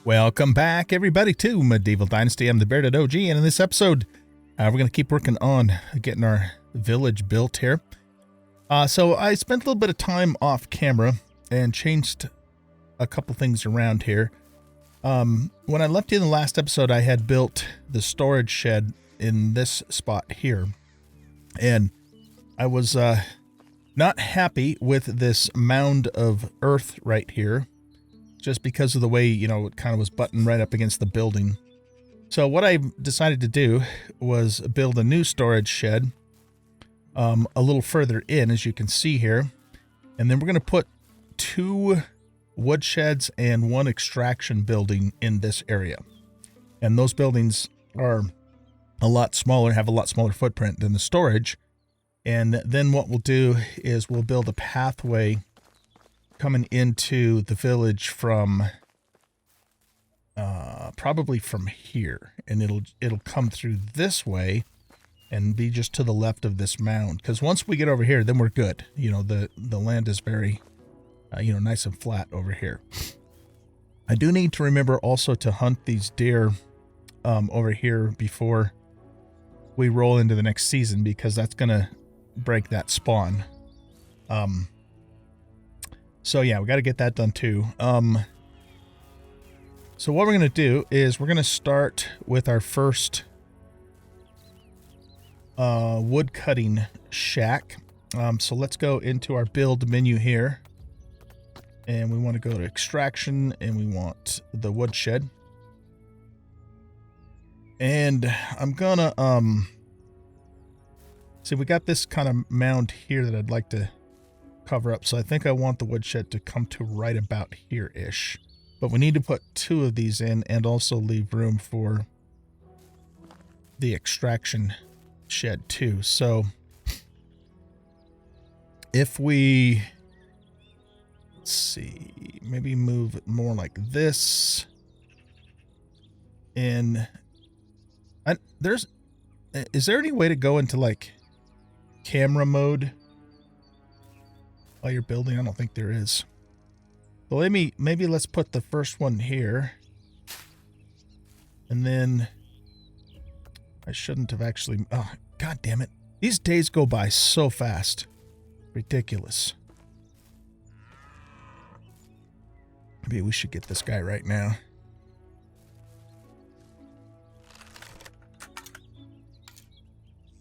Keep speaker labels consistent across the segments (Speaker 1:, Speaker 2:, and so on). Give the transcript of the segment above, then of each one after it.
Speaker 1: Welcome back, everybody, to Medieval Dynasty. I'm the Bearded OG, and in this episode, we're going to keep working on getting our village built here. So I spent a little bit of time off camera and changed a couple things around here. When I left you in the last episode, I had built the storage shed in this spot here, and I was not happy with this mound of earth right here, just because of the way, you know, it kind of was buttoned right up against the building. So what I decided to do was build a new storage shed a little further in, as you can see here. And then we're going to put 2 wood sheds and 1 extraction building in this area. And those buildings are a lot smaller, have a lot smaller footprint than the storage. And then what we'll do is we'll build a pathway coming into the village from probably from here, and it'll come through this way and be just to the left of this mound, because once we get over here, then we're good. You know, the land is very nice and flat over here. I do need to remember also to hunt these deer over here before we roll into the next season, because that's gonna break that spawn. So yeah, we got to get that done too. So what we're going to do is we're going to start with our first wood cutting shack. So let's go into our build menu here, and we want to go to extraction, and we want the wood shed. And I'm gonna see, we got this kind of mound here that I'd like to cover up, so I think I want the woodshed to come to right about here-ish. But we need to put 2 of these in and also leave room for the extraction shed too. So if we, let's see, maybe move it more like this. And is there any way to go into like camera mode while you're building? I don't think there is. Well, maybe let's put the first one here. And then I shouldn't have actually, oh, God damn it. These days go by so fast. Ridiculous. Maybe we should get this guy right now.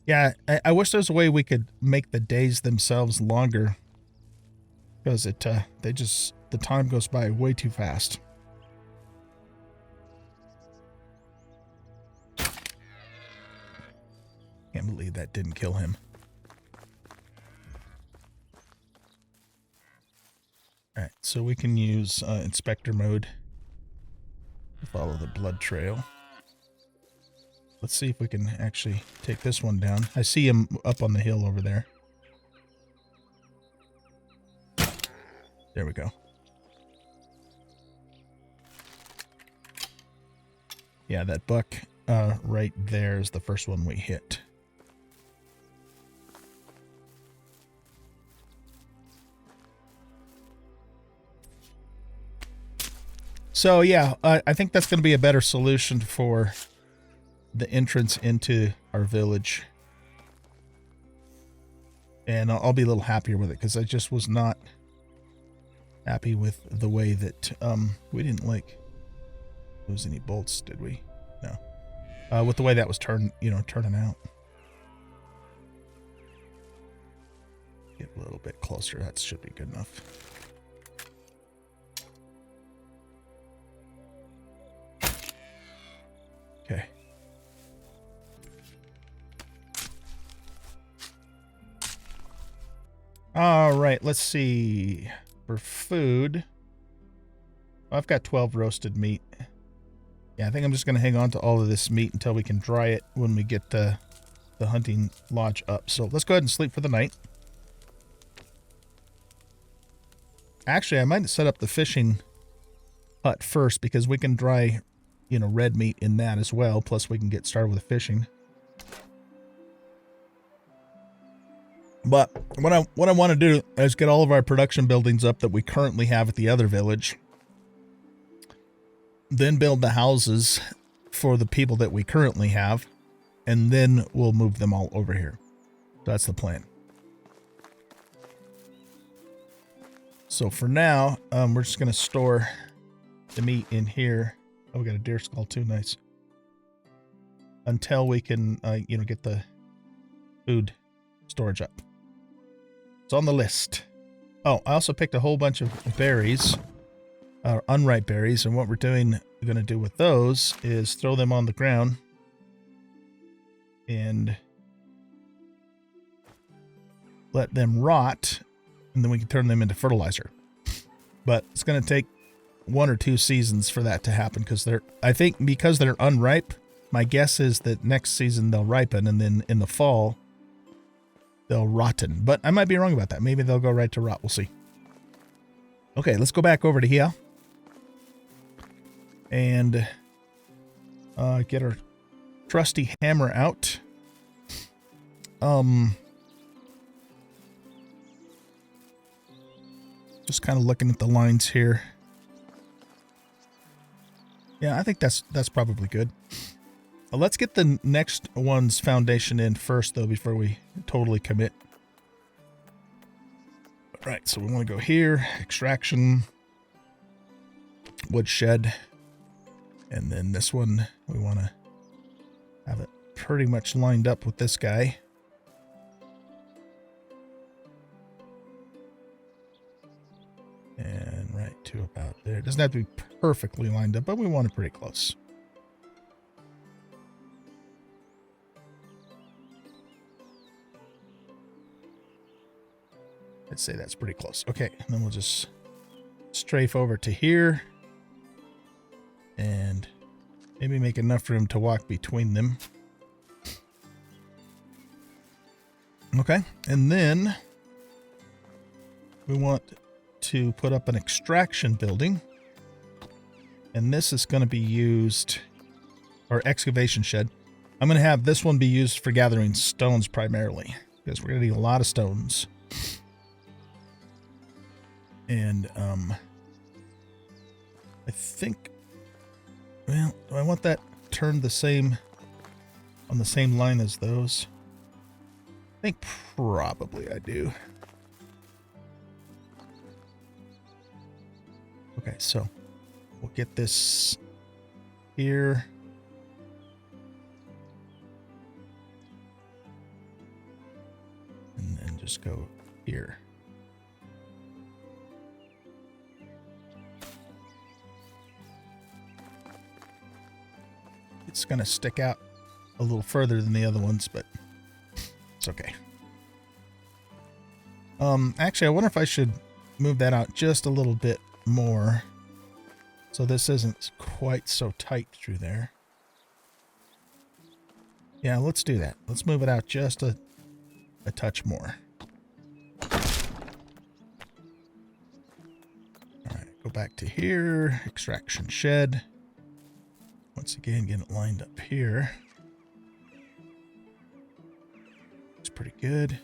Speaker 1: Yeah, I wish there was a way we could make the days themselves longer, because the time goes by way too fast. Can't believe that didn't kill him. All right, so we can use inspector mode to follow the blood trail. Let's see if we can actually take this one down. I see him up on the hill over there. There we go. Yeah, that buck right there is the first one we hit. So yeah, I think that's going to be a better solution for the entrance into our village. And I'll be a little happier with it, because I just was not happy with the way that we didn't like lose any bolts, did we? No. With the way that was turning out. Get a little bit closer. That should be good enough. Okay. All right, let's see. For food, I've got 12 roasted meat. Yeah, I think I'm just going to hang on to all of this meat until we can dry it when we get the hunting lodge up. So let's go ahead and sleep for the night. Actually, I might set up the fishing hut first, because we can dry, red meat in that as well. Plus we can get started with fishing. But what I want to do is get all of our production buildings up that we currently have at the other village. then build the houses for the people that we currently have, and then we'll move them all over here. That's the plan. So for now, we're just going to store the meat in here. Oh, we got a deer skull too. Nice. Until we can, get the food storage up. It's on the list. Oh, I also picked a whole bunch of berries, unripe berries, and what we're going to do with those is throw them on the ground and let them rot, and then we can turn them into fertilizer. But it's going to take 1 or 2 seasons for that to happen, because because they're unripe, my guess is that next season they'll ripen, and then in the fall they'll rotten. But I might be wrong about that. Maybe they'll go right to rot. We'll see. Okay, let's go back over to here and get our trusty hammer out. Just kind of looking at the lines here. Yeah, I think that's probably good. Let's get the next one's foundation in first, though, before we totally commit. All right, so we want to go here, extraction, woodshed, and then this one, we want to have it pretty much lined up with this guy. And right to about there. It doesn't have to be perfectly lined up, but we want it pretty close. I'd say that's pretty close. Okay, and then we'll just strafe over to here and maybe make enough room to walk between them. Okay, and then we want to put up an extraction building, and this is going to be used, or excavation shed. I'm going to have this one be used for gathering stones primarily, because we're going to need a lot of stones. And I think, well, do I want that turned the same, on the same line as those? I think probably I do. Okay, so we'll get this here. And then just go here. It's going to stick out a little further than the other ones, but it's okay. Actually, I wonder if I should move that out just a little bit more, so this isn't quite so tight through there. Yeah, let's do that. Let's move it out just a touch more. All right, go back to here, extraction shed. Once again, get it lined up here. It's pretty good.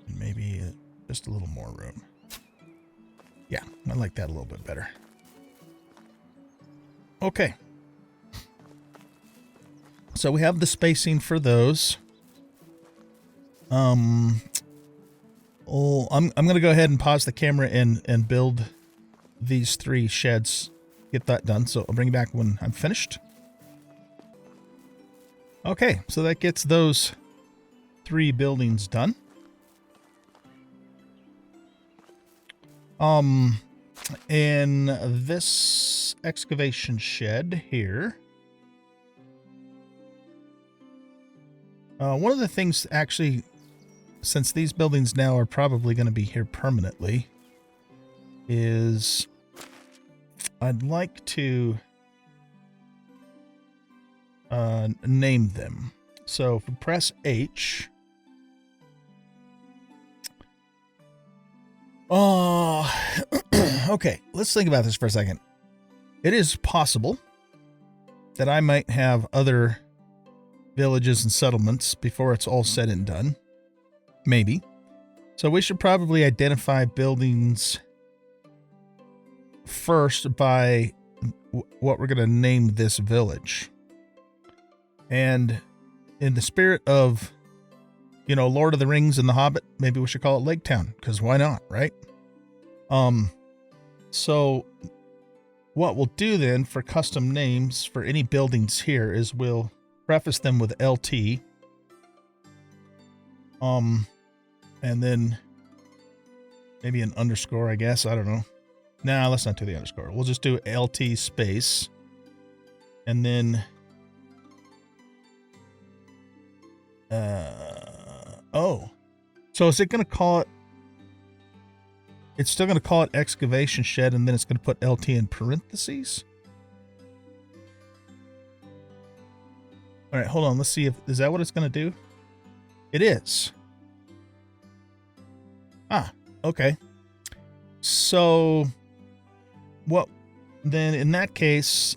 Speaker 1: And maybe just a little more room. Yeah, I like that a little bit better. Okay. So we have the spacing for those. I'm going to go ahead and pause the camera and build these 3 sheds. Get that done. So I'll bring you back when I'm finished. Okay, so that gets those 3 buildings done. In this excavation shed here, one of the things, actually, since these buildings now are probably going to be here permanently, is I'd like to name them. So if we press H, okay, let's think about this for a second. It is possible that I might have other villages and settlements before it's all said and done. Maybe. So we should probably identify buildings first by what we're going to name this village. And in the spirit of, you know, Lord of the Rings and The Hobbit, maybe we should call it Lake Town, because why not, right? So what we'll do then for custom names for any buildings here is we'll preface them with LT. And then maybe an underscore, I guess. I don't know. Nah, let's not do the underscore. We'll just do LT space. And then, oh, so is it going to call it, it's still going to call it excavation shed, and then it's going to put LT in parentheses? All right, hold on. Let's see if, is that what it's going to do? It is. Ah, okay. So, what, then in that case,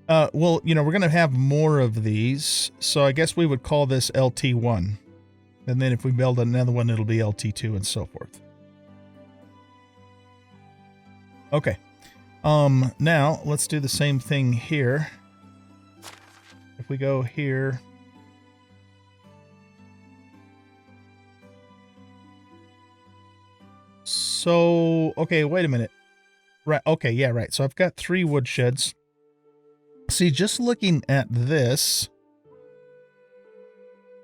Speaker 1: well, you know, we're going to have more of these, so I guess we would call this LT1. And then if we build another one, it'll be LT2 and so forth. Okay. Now, let's do the same thing here. If we go here... So, okay, wait a minute. Right, okay, yeah, right. So I've got 3 wood sheds. See, just looking at this...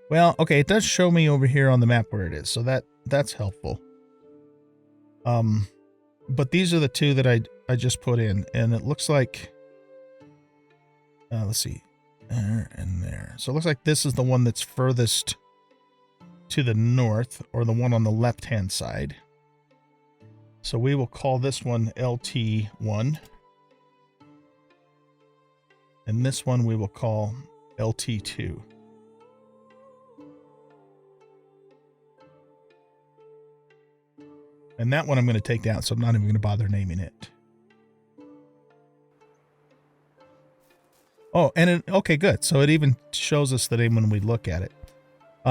Speaker 1: Well, okay, it does show me over here on the map where it is, so that's helpful. But these are the 2 that I just put in, and it looks like... let's see. There and there. So it looks like this is the one that's furthest to the north, or the one on the left-hand side. So we will call this one LT1. And this one we will call LT2. And that one I'm going to take down, so I'm not even going to bother naming it. Oh, and it, okay, good. So it even shows us the name when we look at it.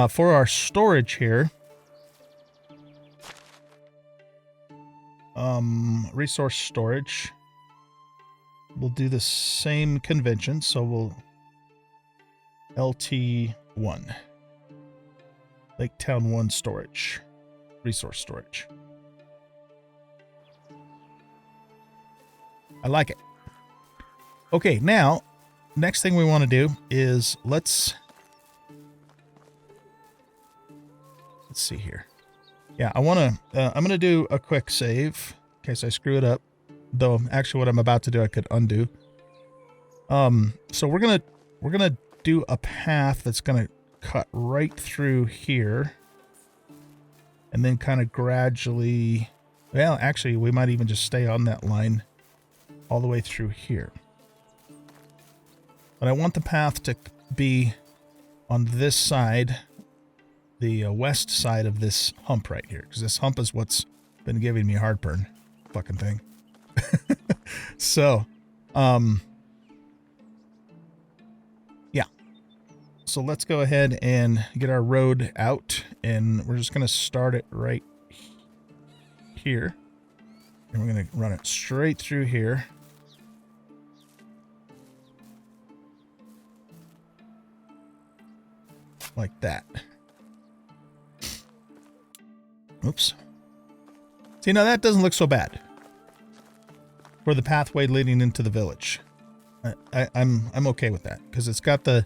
Speaker 1: For our storage here, resource storage, we'll do the same convention. So we'll LT1, Lake Town 1 storage, resource storage. I like it. Okay, now, next thing we want to do is let's see here. Yeah, I'm going to do a quick save in case I screw it up. Though, actually, what I'm about to do, I could undo. So we're going to do a path that's going to cut right through here. And then kind of gradually, well, actually, we might even just stay on that line all the way through here. But I want the path to be on this side, the west side of this hump right here, because this hump is what's been giving me heartburn, fucking thing. So, yeah. So let's go ahead and get our road out, and we're just going to start it right here. And we're going to run it straight through here. Like that. Oops. See, now that doesn't look so bad for the pathway leading into the village. I'm okay with that because it's got the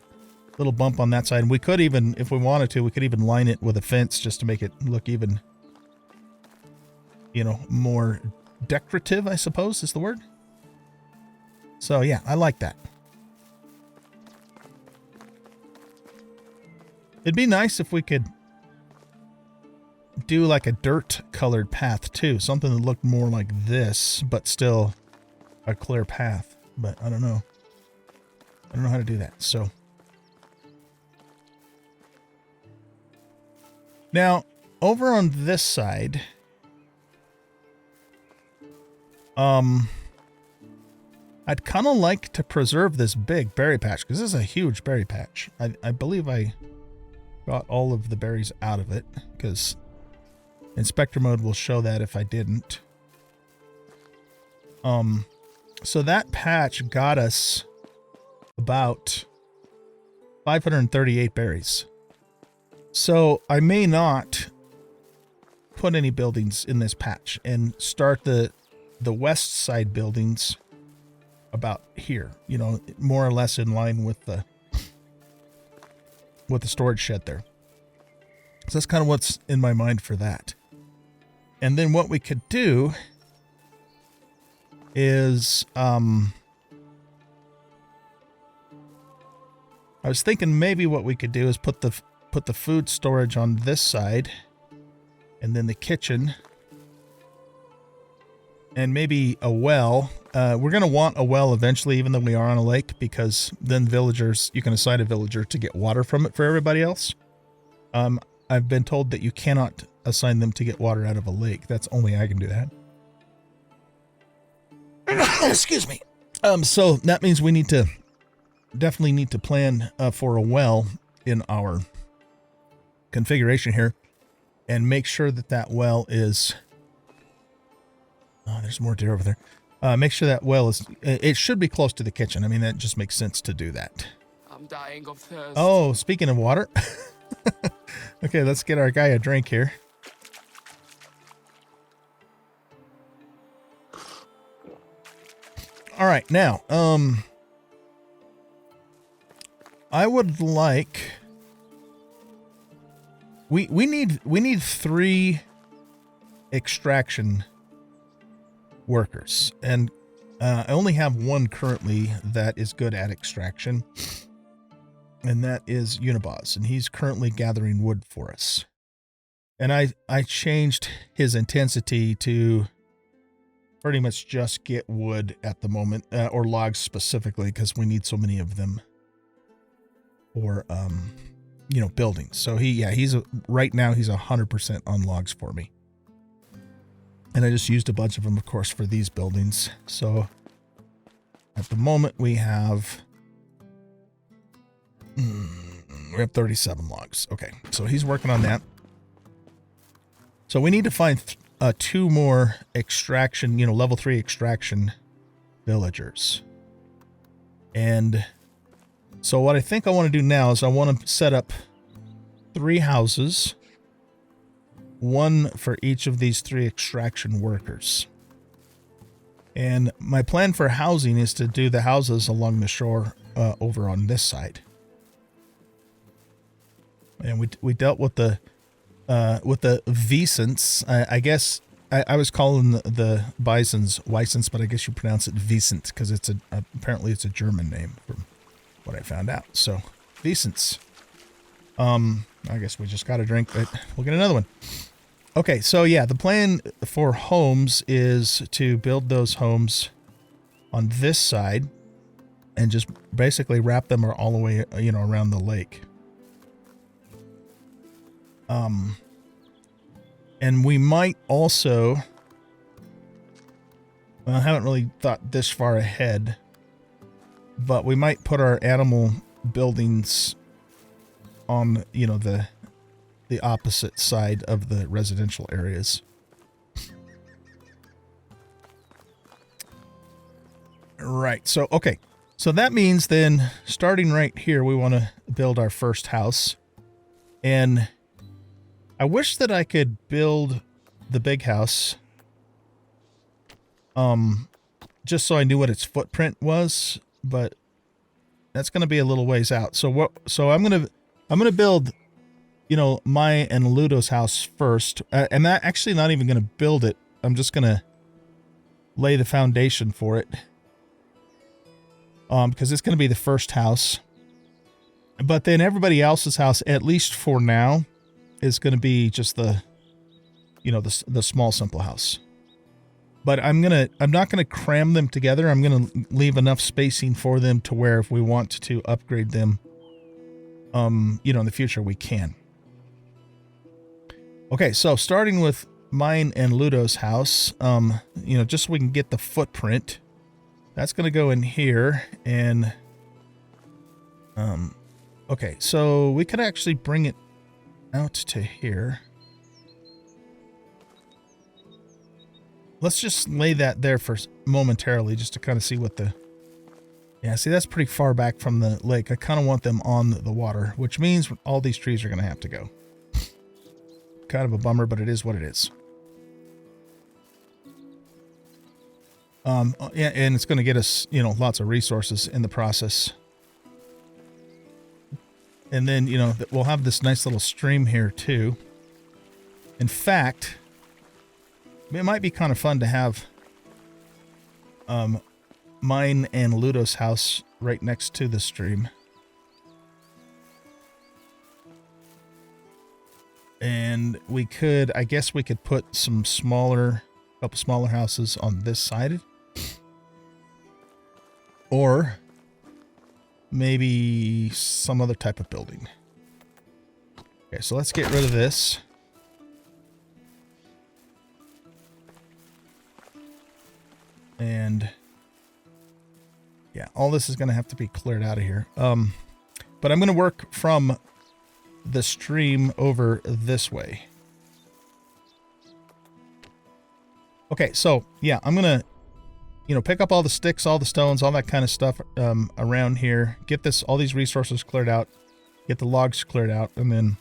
Speaker 1: little bump on that side. And we could even, if we wanted to, we could even line it with a fence just to make it look even, you know, more decorative, I suppose is the word. So yeah, I like that. It'd be nice if we could do like a dirt colored path too. Something that looked more like this, but still a clear path. But I don't know. I don't know how to do that. So now over on this side, I'd kind of like to preserve this big berry patch because this is a huge berry patch. I believe I got all of the berries out of it because inspector mode will show that if I didn't. So that patch got us about 538 berries. So I may not put any buildings in this patch and start the west side buildings about here, you know, more or less in line with the storage shed there. So that's kind of what's in my mind for that. And then what we could do is, I was thinking maybe what we could do is put the food storage on this side, and then the kitchen, and maybe a well. We're going to want a well eventually, even though we are on a lake, because then villagers, you can assign a villager to get water from it for everybody else. I've been told that you cannot assign them to get water out of a lake. That's only I can do that. Excuse me. So that means we definitely need to plan for a well in our configuration here, and make sure that well is, oh, there's more deer over there. Make sure that well is, it should be close to the kitchen. I mean, that just makes sense to do that.
Speaker 2: I'm dying of thirst.
Speaker 1: Oh, speaking of water. Okay, let's get our guy a drink here. All right, now, I would like, we need 3 extraction workers, and I only have 1 currently that is good at extraction, and that is Unibos, and he's currently gathering wood for us. And I changed his intensity to pretty much just get wood at the moment, or logs specifically, because we need so many of them for, you know, buildings. So right now he's 100% on logs for me. And I just used a bunch of them, of course, for these buildings. So at the moment we have 37 logs. Okay, so he's working on that. So we need to find 2 more extraction, you know, level 3 extraction villagers. And so what I think I want to do now is I want to set up 3 houses, 1 for each of these 3 extraction workers. And my plan for housing is to do the houses along the shore over on this side. And we dealt with the Vicents. I guess I was calling the bisons Weissens, but I guess you pronounce it Vicent because it's apparently it's a German name from what I found out. So Vicents. I guess we just got a drink, but we'll get another one. Okay, so yeah, the plan for homes is to build those homes on this side and just basically wrap them all the way, you know, around the lake. And we might also, well, I haven't really thought this far ahead, but we might put our animal buildings on, you know, the opposite side of the residential areas. Right. So, okay. So that means then starting right here, we want to build our first house. And I wish that I could build the big house, just so I knew what its footprint was, but that's going to be a little ways out. So I'm going to build, you know, my and Ludo's house first. I'm not actually not even going to build it. I'm just going to lay the foundation for it. Because it's going to be the first house. But then everybody else's house, at least for now, is going to be just the, you know, the small simple house. But I'm not going to cram them together. I'm going to leave enough spacing for them to where if we want to upgrade them, you know, in the future we can. Okay, so starting with mine and Ludo's house, you know, just so we can get the footprint, that's going to go in here. And, okay, so we could actually bring it out to here. let's just lay that there for momentarily just to kind of see what the... Yeah, see, that's pretty far back from the lake. I kind of want them on the water, which means all these trees are going to have to go. Kind of a bummer, but it is what it is. Yeah, and it's going to get us, you know, lots of resources in the process. And then, you know, we'll have this nice little stream here too. In fact, it might be kind of fun to have mine and Ludo's house right next to the stream. And we could, I guess we could put some couple smaller houses on this side. Or maybe some other type of building. Okay, so let's get rid of this. And yeah, all this is going to have to be cleared out of here. But I'm going to work from the stream over this way. Okay, so yeah, I'm going to, you know, pick up all the sticks, all the stones, all that kind of stuff around here. Get all these resources cleared out. Get the logs cleared out, and then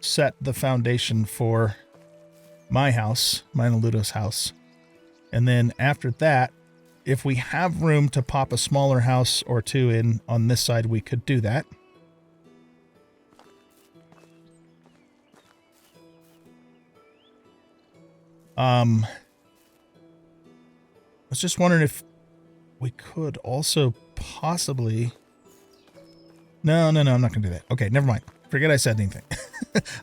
Speaker 1: set the foundation for my house, mine and Ludo's house. And then after that, if we have room to pop a smaller house or two in on this side, we could do that. I was just wondering if we could also possibly... No, I'm not going to do that. Okay, never mind. Forget I said anything.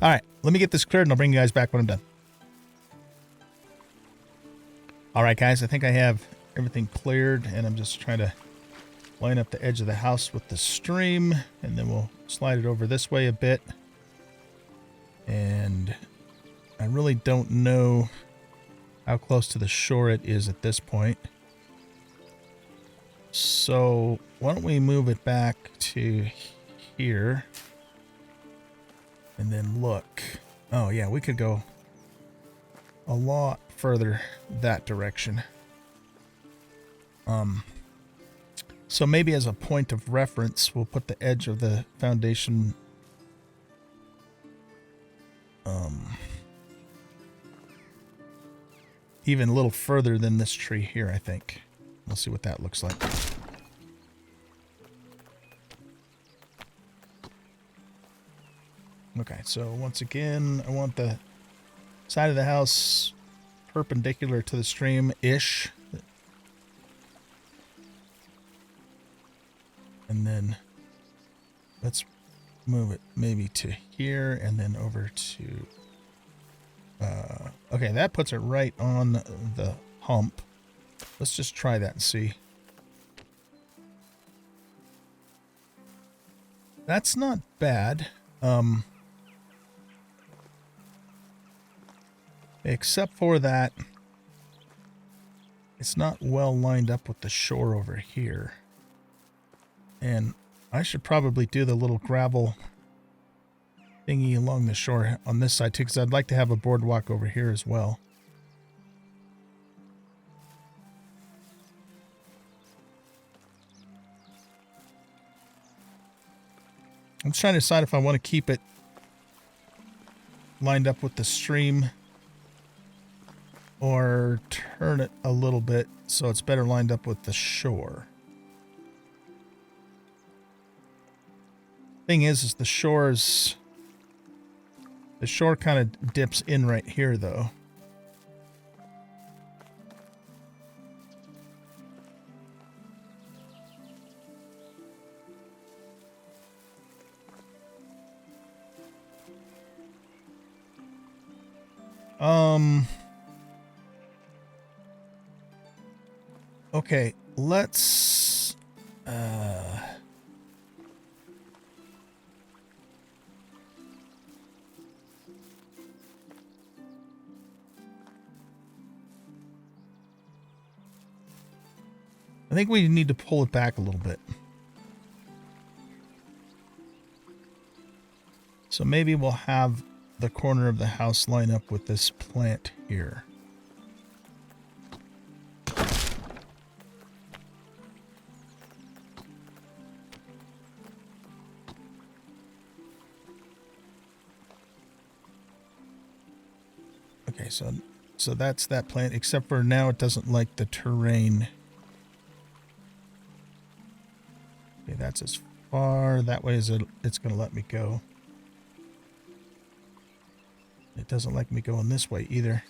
Speaker 1: All right, let me get this cleared and I'll bring you guys back when I'm done. All right, guys, I think I have everything cleared, and I'm just trying to line up the edge of the house with the stream, and then we'll slide it over this way a bit. And I really don't know how close to the shore it is at this point. So why don't we move it back to here and then look. Oh yeah, we could go a lot further that direction. So maybe as a point of reference, we'll put the edge of the foundation even a little further than this tree here, I think. We'll see what that looks like. Okay, so once again, I want the side of the house perpendicular to the stream-ish. And then let's move it maybe to here and then over to... okay, that puts it right on the hump. Let's just try that and see. That's not bad. Except for that it's not well lined up with the shore over here. And I should probably do the little gravel thingy along the shore on this side too, because I'd like to have a boardwalk over here as well. I'm just trying to decide if I want to keep it lined up with the stream or turn it a little bit so it's better lined up with the shore. Thing is the shore kind of dips in right here though. Okay, let's I think we need to pull it back a little bit. So maybe we'll have the corner of the house line up with this plant here. Okay, so that's that plant, except for now it doesn't like the terrain. Okay, that's as far that way as it's going to let me go. It doesn't like me going this way either.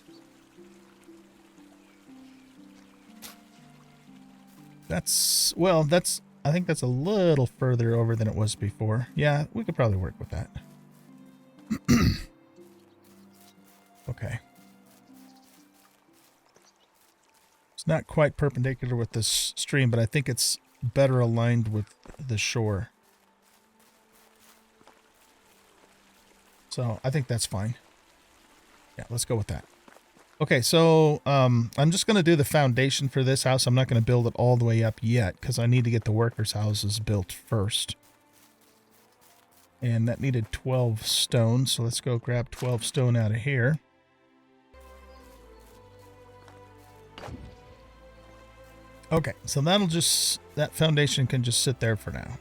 Speaker 1: That's, well, that's, I think that's a little further over than it was before. Yeah, we could probably work with that. Okay. It's not quite perpendicular with this stream, but I think it's better aligned with the shore. So I think that's fine. Yeah, let's go with that. Okay, so I'm just going to do the foundation for this house. I'm not going to build it all the way up yet because I need to get the workers' houses built first. And that needed 12 stone, so let's go grab 12 stone out of here. Okay, so that'll just, that foundation can just sit there for now.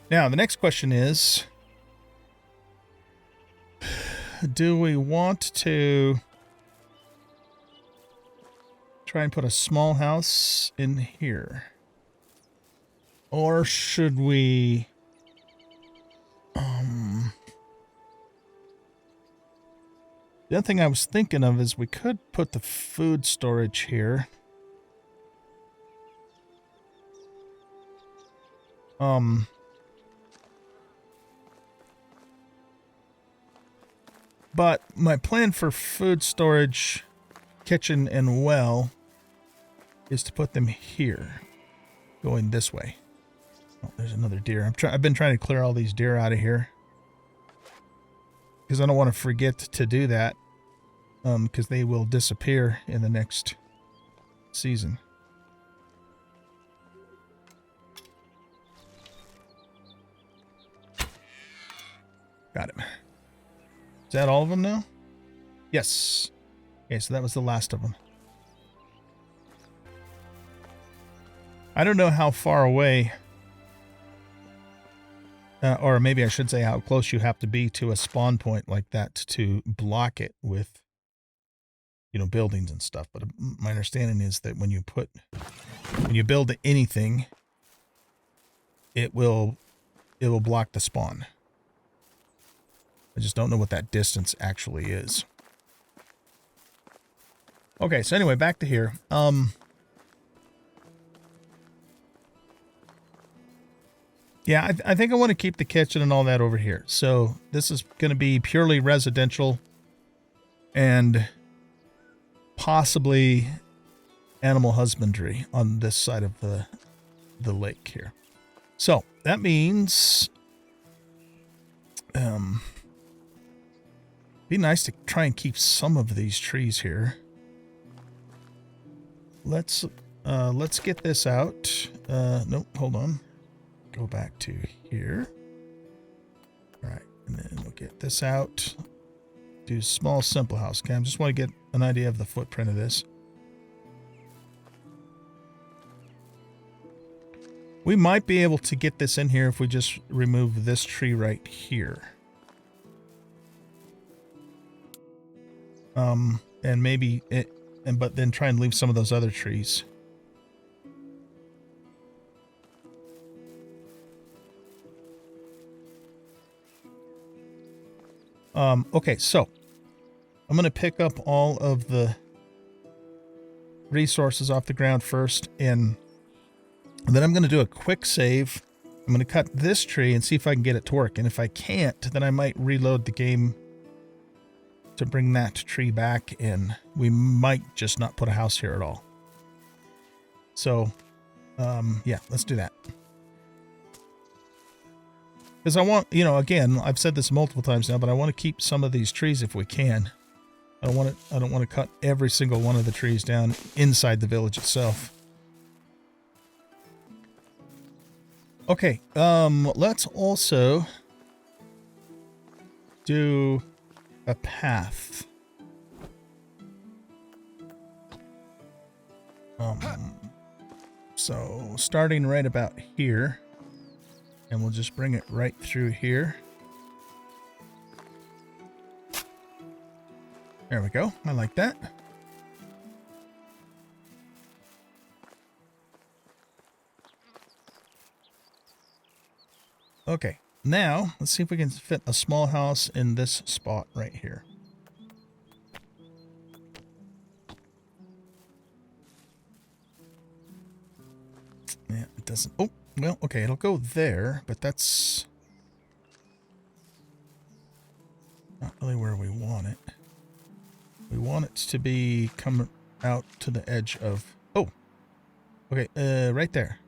Speaker 1: Now, the next question is, do we want to try and put a small house in here? Or should we... The other thing I was thinking of is we could put the food storage here. But my plan for food storage, kitchen, and well is to put them here, going this way. Oh, there's another deer. I've been trying to clear all these deer out of here because I don't want to forget to do that, because they will disappear in the next season. Got it. Is that all of them now? Yes. Okay, so that was the last of them. I don't know how far away, or maybe I should say how close you have to be to a spawn point like that to block it with, you know, buildings and stuff. But my understanding is that when you build anything, it will block the spawn. I just don't know what that distance actually is. Okay, so anyway, back to here. Yeah, I think I want to keep the kitchen and all that over here. So this is going to be purely residential and possibly animal husbandry on this side of the lake here. So that means be nice to try and keep some of these trees here. Let's get this out. Nope, hold on. Go back to here. All right, and then we'll get this out. Do small, simple house. Okay, I just want to get an idea of the footprint of this. We might be able to get this in here if we just remove this tree right here. And maybe it, but then try and leave some of those other trees. Okay, so I'm going to pick up all of the resources off the ground first, and then I'm going to do a quick save. I'm going to cut this tree and see if I can get it to work. And if I can't, then I might reload the game to bring that tree back in. We might just not put a house here at all. So, yeah, let's do that. Because I want, you know, again, I've said this multiple times now, but I want to keep some of these trees if we can. I don't want to cut every single one of the trees down inside the village itself. Okay, let's also do a path. So starting right about here, and we'll just bring it right through here. There we go. I like that. Okay, now let's see if we can fit a small house in this spot right here. Yeah, it doesn't. Oh, well, okay, it'll go there, but that's not really where we want it. We want it to be come out to the edge of. Oh, okay, right there.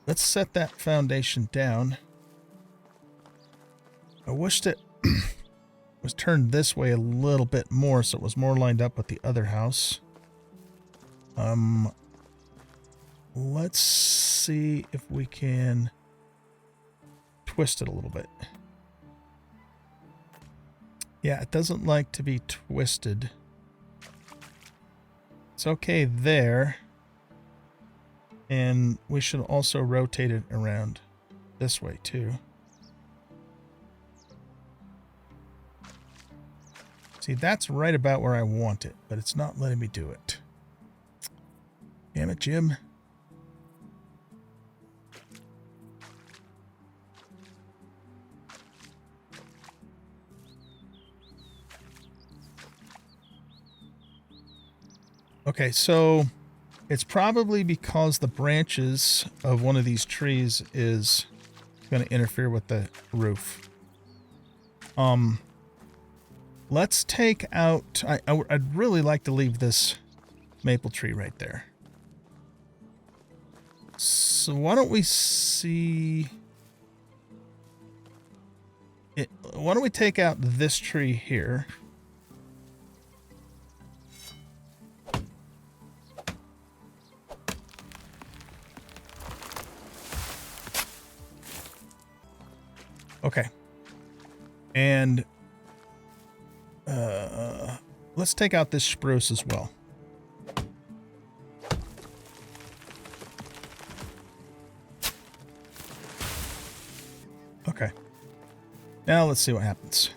Speaker 1: Let's set that foundation down. I wished it was turned this way a little bit more so it was more lined up with the other house. Let's see if we can twist it a little bit. Yeah, it doesn't like to be twisted. It's okay there. And we should also rotate it around this way too. See, that's right about where I want it, but it's not letting me do it. Damn it, Jim. Okay, so it's probably because the branches of one of these trees is going to interfere with the roof. Let's take out... I'd really like to leave this maple tree right there. So why don't we see... why don't we take out this tree here? Okay. And let's take out this spruce as well. Okay. Now let's see what happens.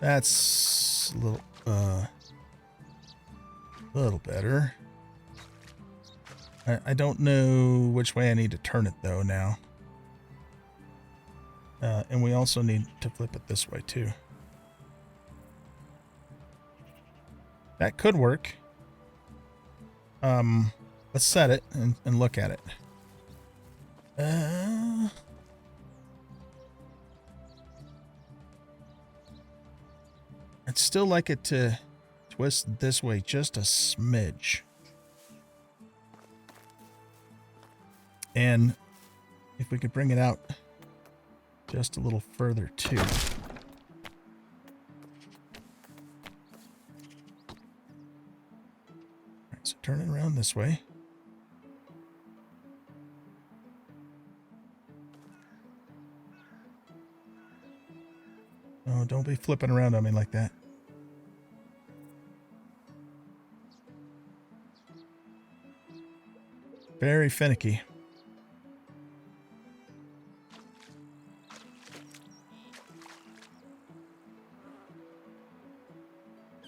Speaker 1: That's a little better. I don't know which way I need to turn it though now. And we also need to flip it this way too. That could work. Let's set it and look at it. I'd still like it to twist this way just a smidge. And if we could bring it out just a little further too. All right, so turn it around this way. Oh, don't be flipping around on me like that. Very finicky.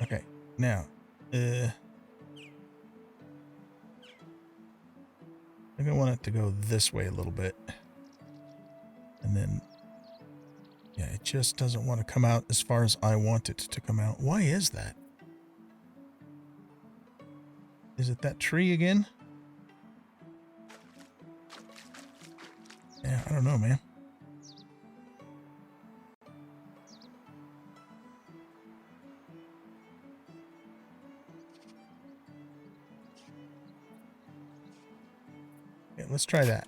Speaker 1: Okay, now, I think I want it to go this way a little bit. And then, yeah, it just doesn't want to come out as far as I want it to come out. Why is that? Is it that tree again? Yeah, I don't know, man. Okay, let's try that.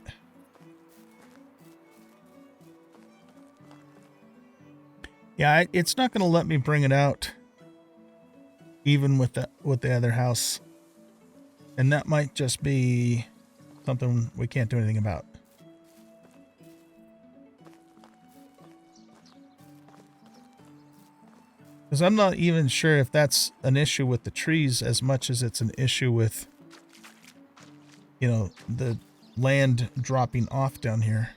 Speaker 1: Yeah, it's not going to let me bring it out even with the other house. And that might just be something we can't do anything about. Because I'm not even sure if that's an issue with the trees as much as it's an issue with, you know, the land dropping off down here.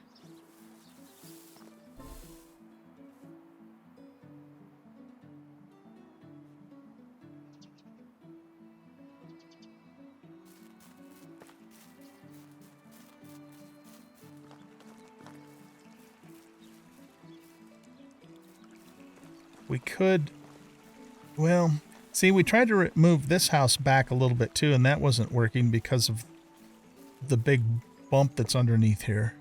Speaker 1: We could, well, see, we tried to move this house back a little bit too, and that wasn't working because of the big bump that's underneath here.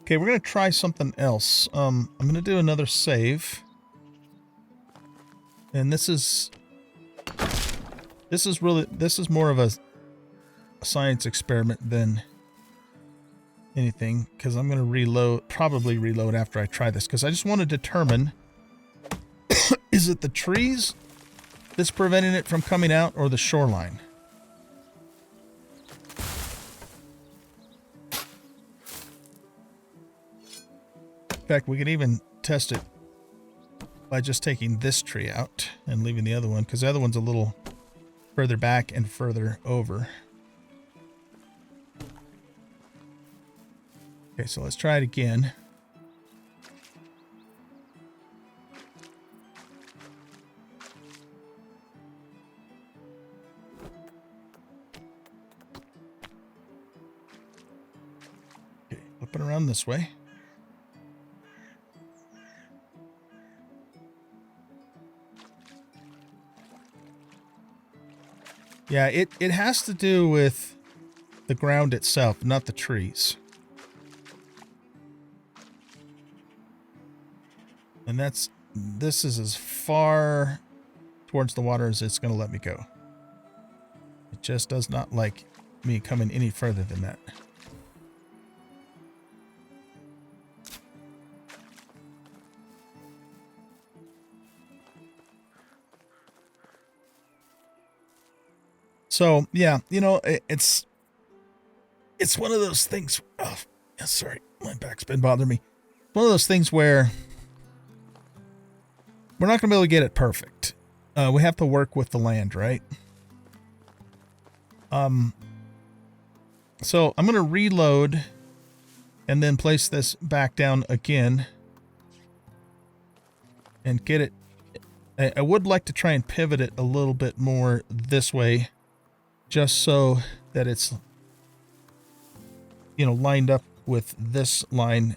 Speaker 1: Okay, we're going to try something else. I'm going to do another save. And this is more of a science experiment than anything, because I'm going to probably reload after I try this, because I just want to determine, is it the trees that's preventing it from coming out or the shoreline? In fact, we could even test it by just taking this tree out and leaving the other one, because the other one's a little further back and further over. Okay, so let's try it again. Okay, flip it around this way. Yeah, it has to do with the ground itself, not the trees. And this is as far towards the water as it's going to let me go. It just does not like me coming any further than that. So, yeah, you know, it's one of those things. Oh, yeah, sorry, my back's been bothering me. One of those things where we're not going to be able to get it perfect. We have to work with the land, right? So I'm going to reload and then place this back down again and get it. I would like to try and pivot it a little bit more this way, just so that it's, you know, lined up with this line.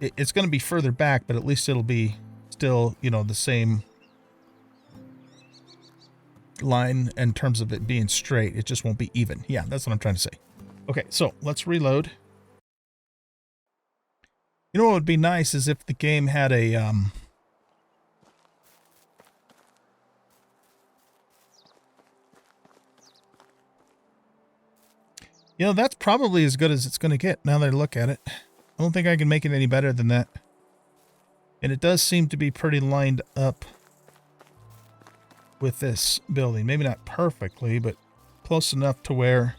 Speaker 1: It's going to be further back, but at least it'll be still, you know, the same line in terms of it being straight. It just won't be even. Yeah, that's what I'm trying to say. Okay, so let's reload. You know what would be nice is if the game had a you know, that's probably as good as it's going to get now that I look at it. I don't think I can make it any better than that. And it does seem to be pretty lined up with this building. Maybe not perfectly, but close enough to where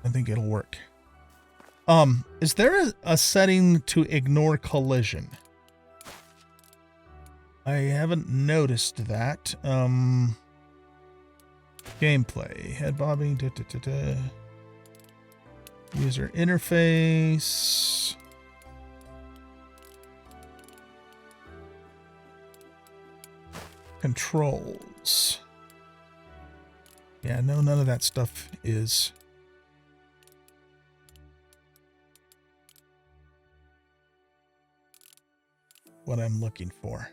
Speaker 1: I think it'll work. Is there a setting to ignore collision? I haven't noticed that. Gameplay, head bobbing, user interface. Controls. Yeah, no, none of that stuff is. What I'm looking for.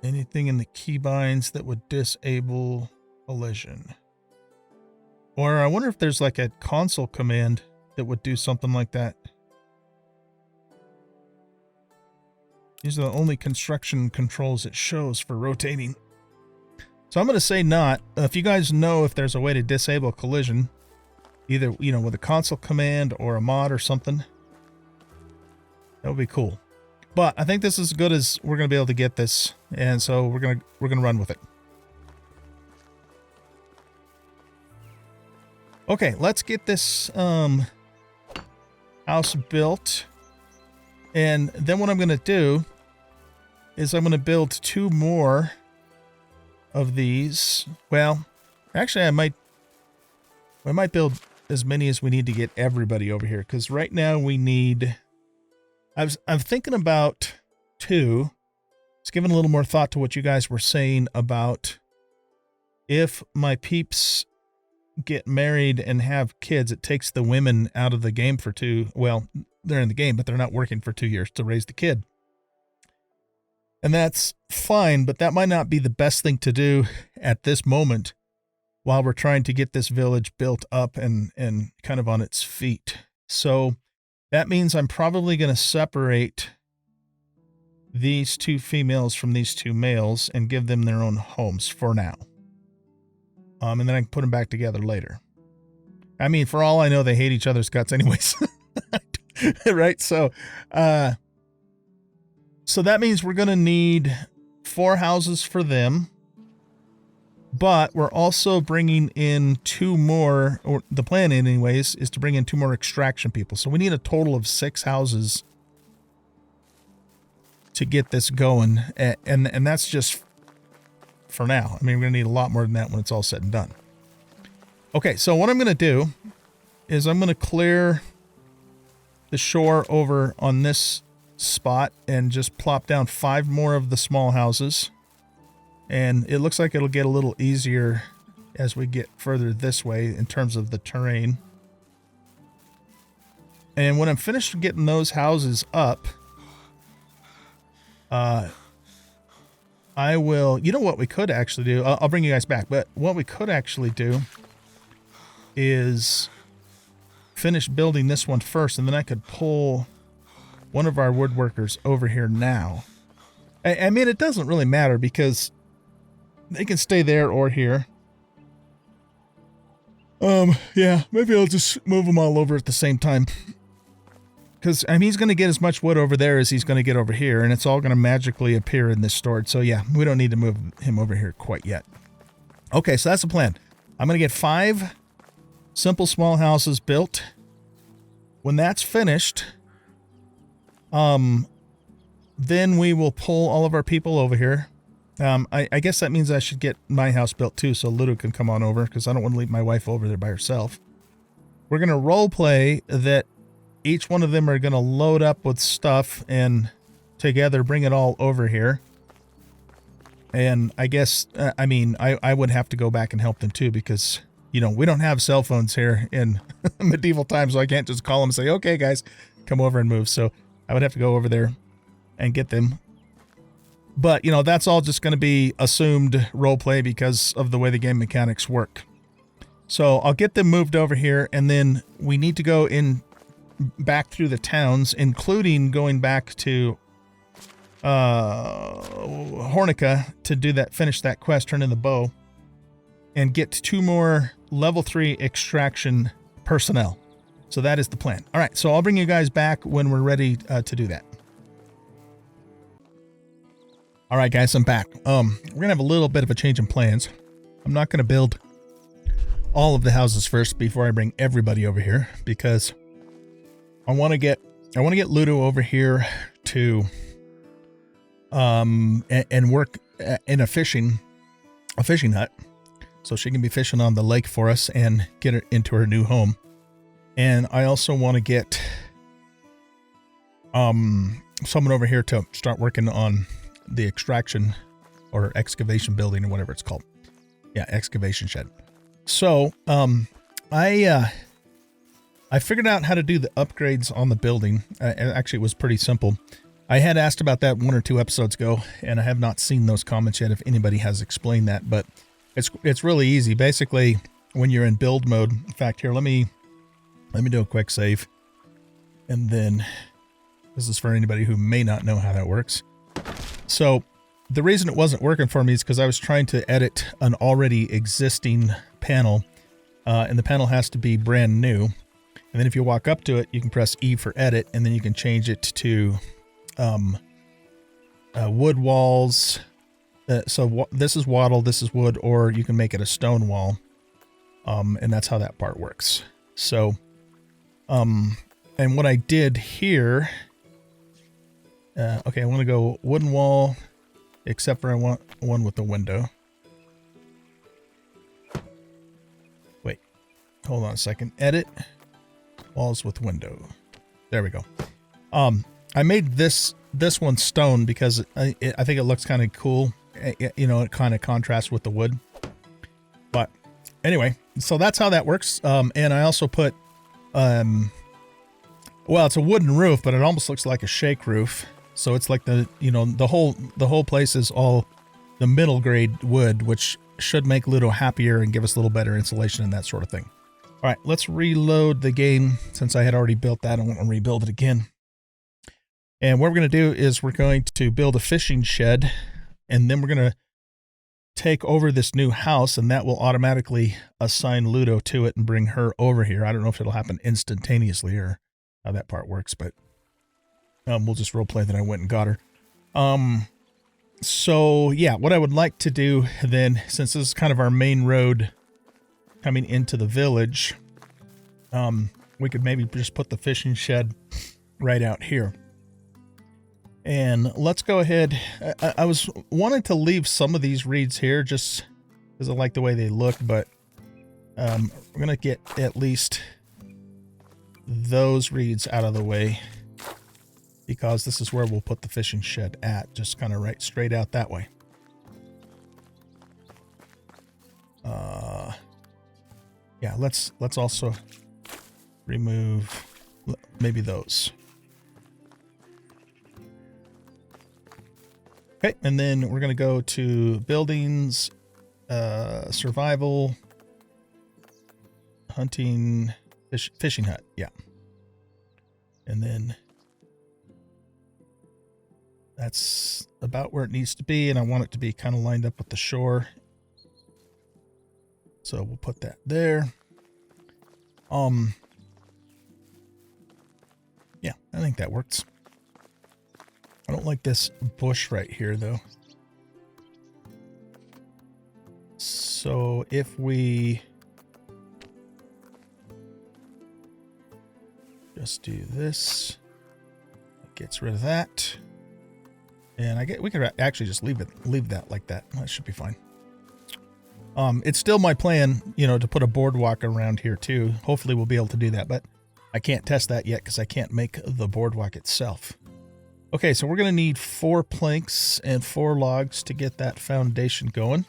Speaker 1: Anything in the keybinds that would disable collision. Or I wonder if there's like a console command that would do something like that. These are the only construction controls it shows for rotating. So I'm going to say not. If you guys know if there's a way to disable collision, either, you know, with a console command or a mod or something, that would be cool. But I think this is as good as we're going to be able to get this, and so we're going to run with it. Okay, let's get this house built. And then what I'm going to do is I'm going to build 2 more of these. Well, actually I might build as many as we need to get everybody over here, because right now we need, I'm thinking about 2. Just giving a little more thought to what you guys were saying about if my peeps get married and have kids, it takes the women out of the game for 2. Well, they're in the game, but they're not working for 2 years to raise the kid. And that's fine, but that might not be the best thing to do at this moment while we're trying to get this village built up and kind of on its feet. So that means I'm probably going to separate these 2 females from these 2 males and give them their own homes for now. And then I can put them back together later. I mean, for all I know, they hate each other's guts anyways. Right? So that means we're going to need 4 houses for them. But we're also bringing in 2 more, or the plan anyways, is to bring in 2 more extraction people. So we need a total of 6 houses to get this going. And that's just for now. I mean, we're going to need a lot more than that when it's all said and done. Okay, so what I'm going to do is I'm going to clear the shore over on this spot and just plop down 5 more of the small houses. And it looks like it'll get a little easier as we get further this way in terms of the terrain. And when I'm finished getting those houses up, I will, you know what we could actually do? I'll bring you guys back. But what we could actually do is finish building this one first, and then I could pull one of our woodworkers over here now. I mean, it doesn't really matter because they can stay there or here. Yeah, maybe I'll just move them all over at the same time. Because, I mean, he's going to get as much wood over there as he's going to get over here, and it's all going to magically appear in this storage. So, yeah, we don't need to move him over here quite yet. Okay, so that's the plan. I'm going to get 5 simple small houses built. When that's finished, then we will pull all of our people over here. I guess that means I should get my house built too, so Ludo can come on over, because I don't want to leave my wife over there by herself. We're going to role play that each one of them are going to load up with stuff and together bring it all over here. And I guess, I mean, I would have to go back and help them too, because, you know, we don't have cell phones here in medieval times, so I can't just call them and say, okay, guys, come over and move. So I would have to go over there and get them. But, you know, that's all just going to be assumed roleplay because of the way the game mechanics work. So I'll get them moved over here, and then we need to go in back through the towns, including going back to Hornica to do that, finish that quest, turn in the bow, and get 2 more level 3 extraction personnel. So that is the plan. All right, so I'll bring you guys back when we're ready to do that. All right, guys, I'm back. We're gonna have a little bit of a change in plans. I'm not gonna build all of the houses first before I bring everybody over here, because I want to get Ludo over here to and work in a fishing hut, so she can be fishing on the lake for us and get her into her new home. And I also want to get someone over here to start working on the extraction or excavation building or whatever it's called. Yeah, excavation shed. So I figured out how to do the upgrades on the building. Actually, it was pretty simple. I had asked about that 1 or 2 episodes ago, and I have not seen those comments yet if anybody has explained that, but it's really easy. Basically, when you're in build mode, in fact, here, let me do a quick save. And then this is for anybody who may not know how that works. So the reason it wasn't working for me is because I was trying to edit an already existing panel, and the panel has to be brand new. And then if you walk up to it, you can press E for edit, and then you can change it to wood walls. So this is wattle, this is wood, or you can make it a stone wall. And that's how that part works. So And what I did here, okay, I want to go wooden wall, except for I want one with the window. Wait, hold on a second. Edit, walls with window. There we go. I made this one stone because I think it looks kind of cool. You know, it kind of contrasts with the wood. But anyway, so that's how that works. And I also put, well, it's a wooden roof, but it almost looks like a shake roof. So it's like the whole place is all the middle grade wood, which should make Ludo happier and give us a little better insulation and that sort of thing. All right, let's reload the game. Since I had already built that, I want to rebuild it again. And what we're going to do is we're going to build a fishing shed, and then we're going to take over this new house, and that will automatically assign Ludo to it and bring her over here. I don't know if it'll happen instantaneously or how that part works, but we'll just roleplay that I went and got her. So yeah, what I would like to do then, since this is kind of our main road coming into the village, we could maybe just put the fishing shed right out here. And let's go ahead. I was wanting to leave some of these reeds here just because I like the way they look, but we're going to get at least those reeds out of the way because this is where we'll put the fishing shed at, just kind of right straight out that way. Yeah, let's also remove maybe those. Okay, and then we're going to go to buildings, survival, hunting, fishing hut. Yeah. And then that's about where it needs to be, and I want it to be kind of lined up with the shore. So we'll put that there. Yeah, I think that works. I don't like this bush right here, though. So if we just do this, it gets rid of that. And we could actually just leave that like that. That should be fine. It's still my plan, you know, to put a boardwalk around here too. Hopefully we'll be able to do that, but I can't test that yet because I can't make the boardwalk itself. Okay, so we're going to need 4 planks and 4 logs to get that foundation going.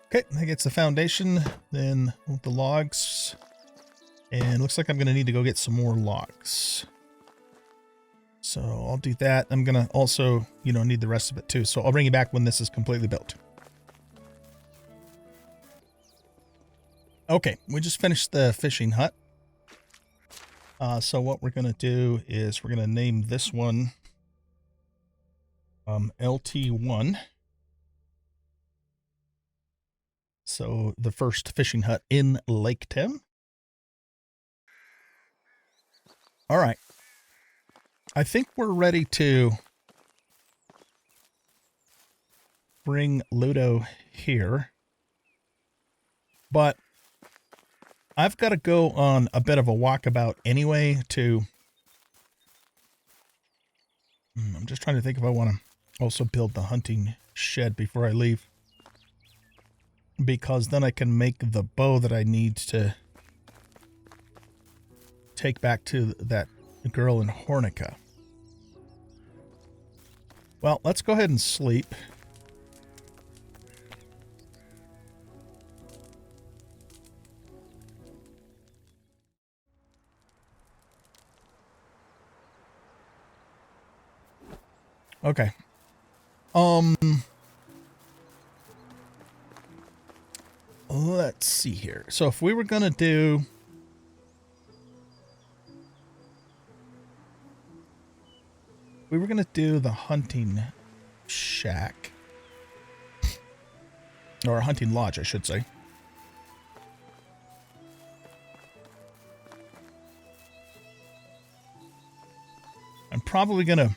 Speaker 1: Okay, that gets the foundation, then with the logs. And looks like I'm going to need to go get some more logs. So I'll do that. I'm going to also, you know, need the rest of it too. So I'll bring you back when this is completely built. Okay, we just finished the fishing hut. So what we're going to do is we're going to name this one LT1. So the first fishing hut in Lake Tim. All right. I think we're ready to bring Ludo here. But I've got to go on a bit of a walkabout anyway to... I'm just trying to think if I want to also build the hunting shed before I leave. Because then I can make the bow that I need to take back to that girl in Hornica. Well, let's go ahead and sleep. Okay. Let's see here. So if we were going to do... We were going to do the hunting shack. Or a hunting lodge, I should say. I'm probably going to,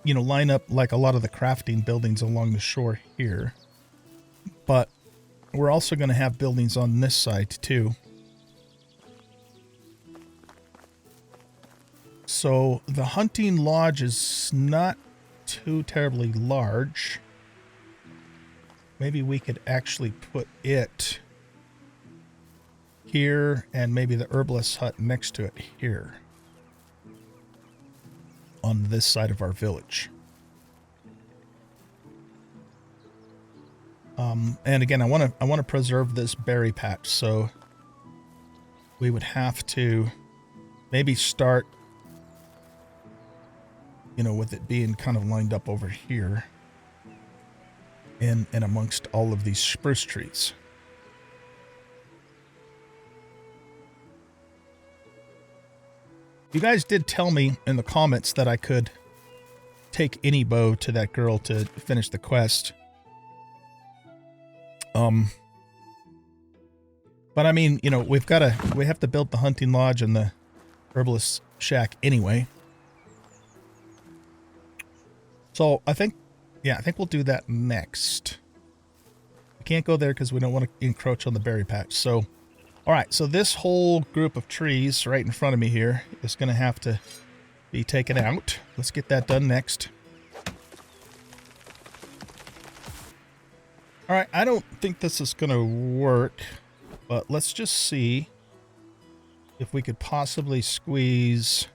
Speaker 1: you know, line up like a lot of the crafting buildings along the shore here. But we're also going to have buildings on this side too. So the hunting lodge is not too terribly large. Maybe we could actually put it here and maybe the herbalist hut next to it here on this side of our village. And again, I want to preserve this berry patch, so we would have to maybe start, you know, with it being kind of lined up over here and amongst all of these spruce trees. You guys did tell me in the comments that I could take any bow to that girl to finish the quest. But I mean, you know, we have to build the hunting lodge and the herbalist shack anyway. So I think we'll do that next. We can't go there because we don't want to encroach on the berry patch. So, all right. So this whole group of trees right in front of me here is going to have to be taken out. Let's get that done next. All right. I don't think this is going to work, but let's just see if we could possibly squeeze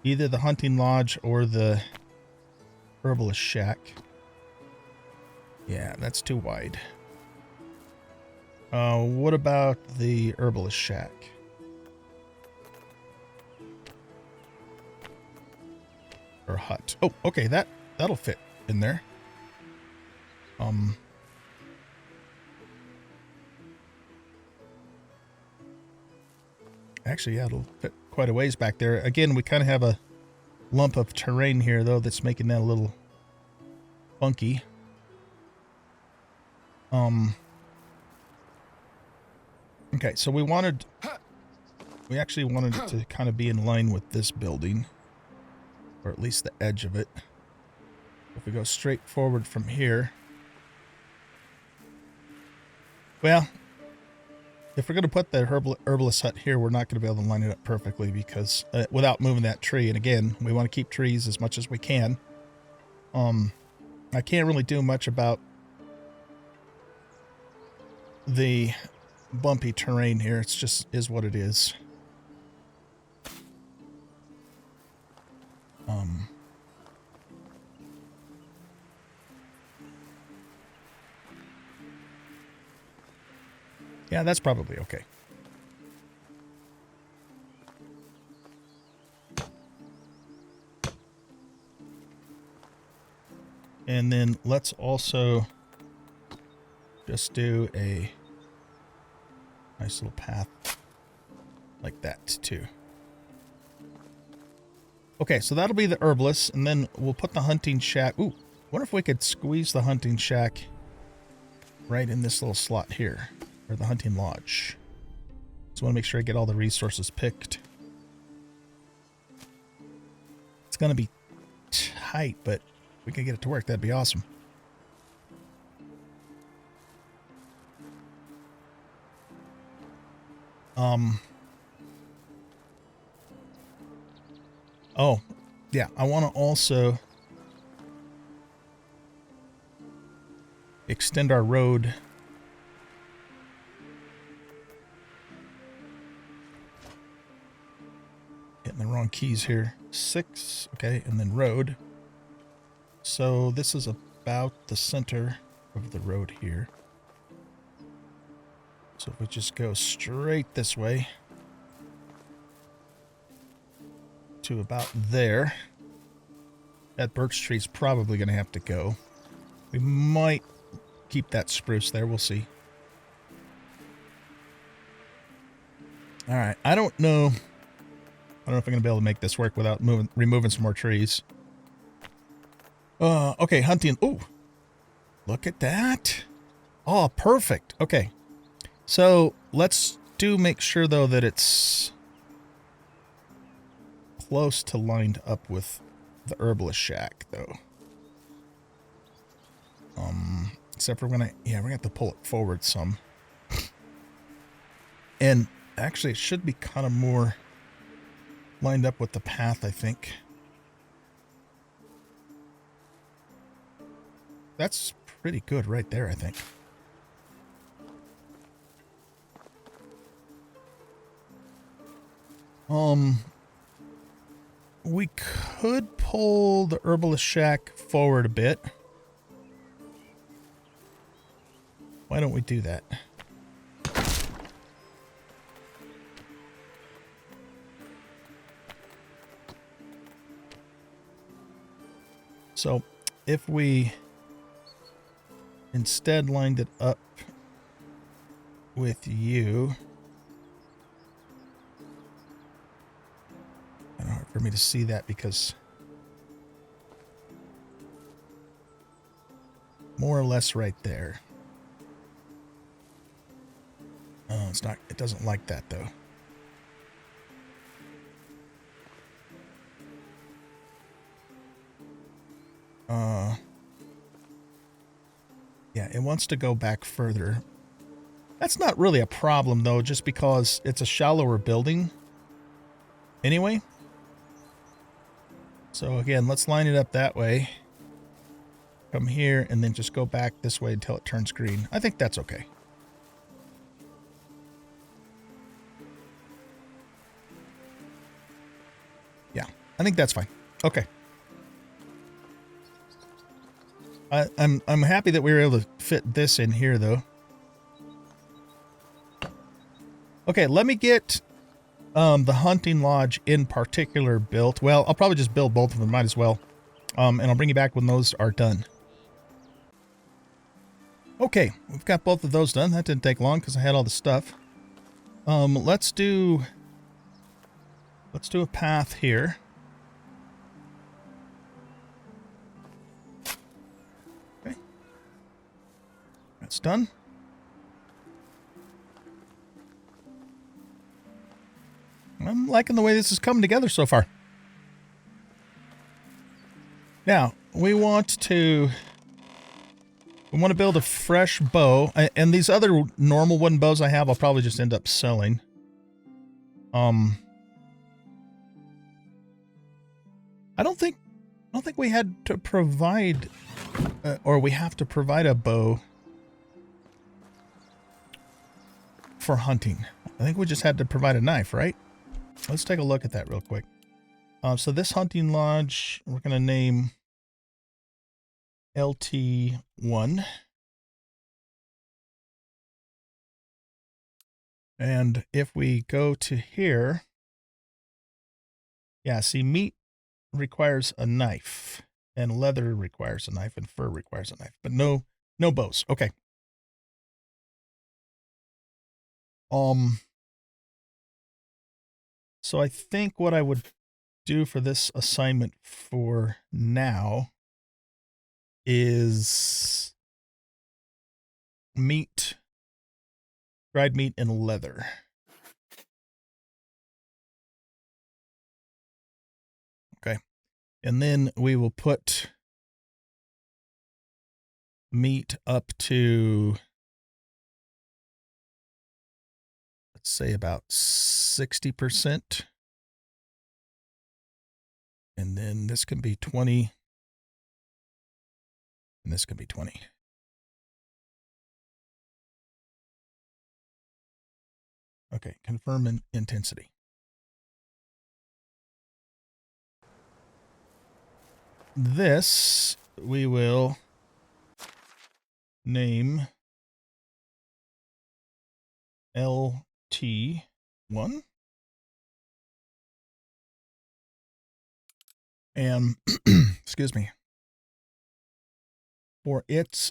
Speaker 1: either the hunting lodge or the herbalist shack. Yeah, that's too wide. What about the herbalist shack? Or hut. Oh, okay, that'll fit in there. Actually, yeah, it'll fit quite a ways back there. Again, we kind of have a lump of terrain here, though, that's making that a little funky. Okay, so we actually wanted it to kind of be in line with this building, or at least the edge of it. If we go straight forward from here, well, if we're going to put the herbalist hut here, we're not going to be able to line it up perfectly because without moving that tree. And again, we want to keep trees as much as we can. I can't really do much about the bumpy terrain here. It's just is what it is. Yeah, that's probably okay. And then let's also just do a nice little path like that too. Okay, so that'll be the herbalist, and then we'll put the hunting shack. Ooh, wonder if we could squeeze the hunting shack right in this little slot here, or the hunting lodge. Just want to make sure I get all the resources picked. It's going to be tight, but if we can get it to work, that'd be awesome. Oh, yeah, I want to also extend our road getting the wrong keys here. 6, okay, and then road. So this is about the center of the road here. So if we just go straight this way to about there, that birch tree is probably going to have to go. We might keep that spruce there. We'll see. All right. I don't know if I'm going to be able to make this work without removing some more trees. Okay, hunting. Oh, look at that. Oh, perfect. Okay. So let's make sure, though, that it's close to lined up with the herbalist shack, though. Except for we're gonna have to pull it forward some. And actually, it should be kind of more lined up with the path, I think. That's pretty good right there, I think. We could pull the herbalist shack forward a bit. Why don't we do that? So, if we instead lined it up with you... It's hard for me to see that because more or less right there. Oh, it's not, it doesn't like that though. Yeah, it wants to go back further. That's not really a problem though, just because it's a shallower building anyway. So again, let's line it up that way. Come here and then just go back this way until it turns green. I think that's okay. Yeah, I think that's fine. Okay. I'm happy that we were able to fit this in here though. Okay, let me get the hunting lodge in particular built. Well, I'll probably just build both of them, might as well. And I'll bring you back when those are done. Okay, we've got both of those done. That didn't take long because I had all the stuff. Let's do a path here. Okay. That's done. I'm liking the way this is coming together so far. Now, we want to build a fresh bow. And these other normal wooden bows I have, I'll probably just end up selling. I don't think we had to provide, or we have to provide a bow for hunting. I think we just had to provide a knife, right? Let's take a look at that real quick. So this hunting lodge, we're going to name LT1. And if we go to here, yeah, see, meat requires a knife, and leather requires a knife, and fur requires a knife, but no bows. Okay. So I think what I would do for this assignment for now is meat, dried meat, and leather. Okay. And then we will put meat up to, let's say, about 60%. And then this can be 20. And this can be 20. Okay, confirm intensity. This we will name LT1. And, excuse me, for its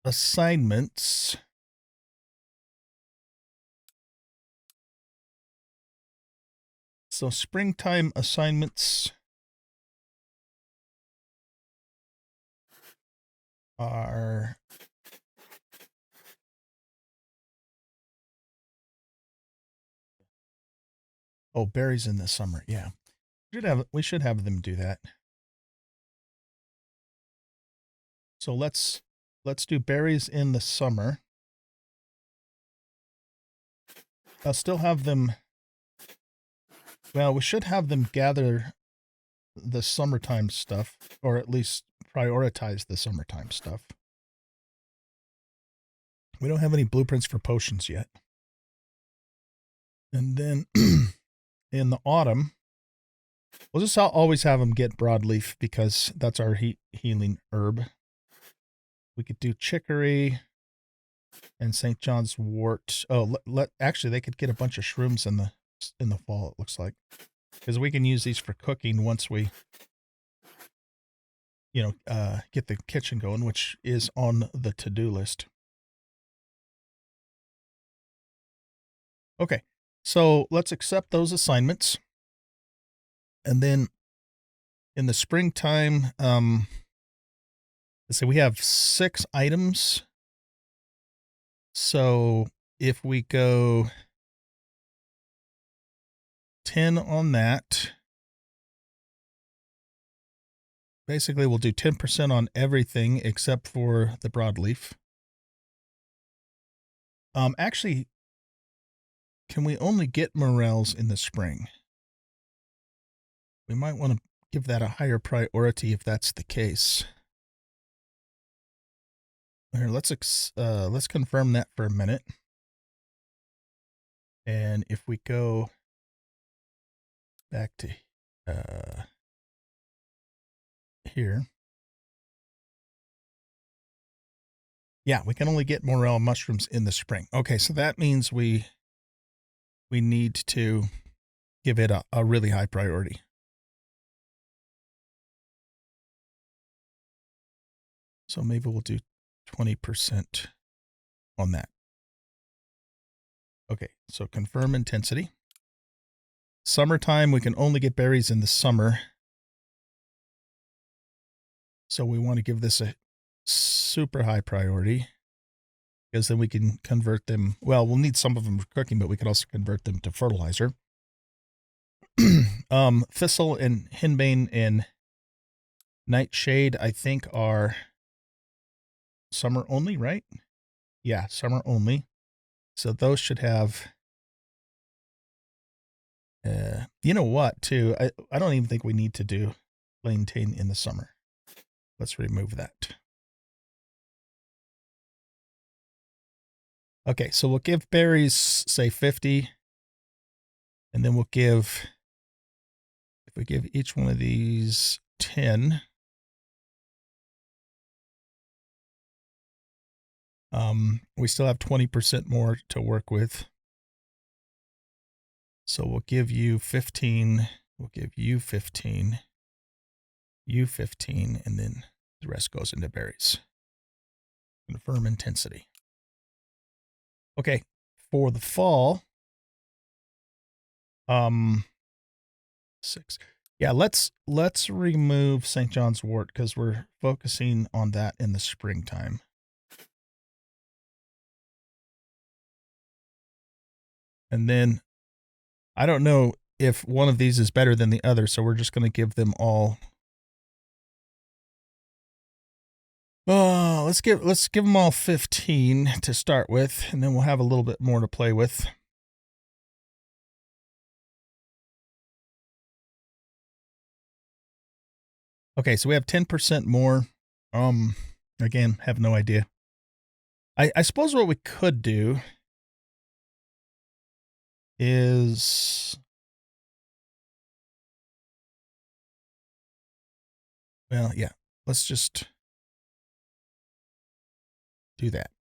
Speaker 1: assignments, so springtime assignments are berries in the summer. Yeah. We should have them do that. So let's let's do berries in the summer. I'll still have them. Well, we should have them gather the summertime stuff, or at least prioritize the summertime stuff. We don't have any blueprints for potions yet. And then in the autumn, we'll just always have them get broadleaf because that's our healing herb. We could do chicory and St. John's wort. Oh, actually, they could get a bunch of shrooms in the fall, it looks like. Because we can use these for cooking once we, get the kitchen going, which is on the to-do list. Okay, so let's accept those assignments. And then in the springtime, let's say we have 6 items. So if we go 10 on that, basically we'll do 10% on everything except for the broadleaf. Actually, can we only get morels in the spring? We might want to give that a higher priority if that's the case. Here, let's confirm that for a minute. And if we go back to here. Yeah, we can only get morel mushrooms in the spring. Okay, so that means we need to give it a really high priority. So maybe we'll do 20% on that. Okay, so confirm intensity. Summertime, we can only get berries in the summer. So we want to give this a super high priority because then we can convert them. Well, we'll need some of them for cooking, but we could also convert them to fertilizer. Thistle and henbane and nightshade, I think, are summer only, right? Yeah, summer only. So those should have, you know what, too? I don't even think we need to do plantain in the summer. Let's remove that. Okay, so we'll give berries, say 50. And then we'll give, if we give each one of these 10, we still have 20% more to work with. So we'll give you 15, we'll give you 15, you 15, and then the rest goes into berries. Confirm intensity. Okay, for the fall, 6. Yeah, let's remove St. John's wort because we're focusing on that in the springtime. And then I don't know if one of these is better than the other, so we're just going to give them all. Let's give them all 15 to start with, and then we'll have a little bit more to play with. Okay, so we have 10% more. Again, have no idea. I suppose what we could do is, well, yeah, let's just do that.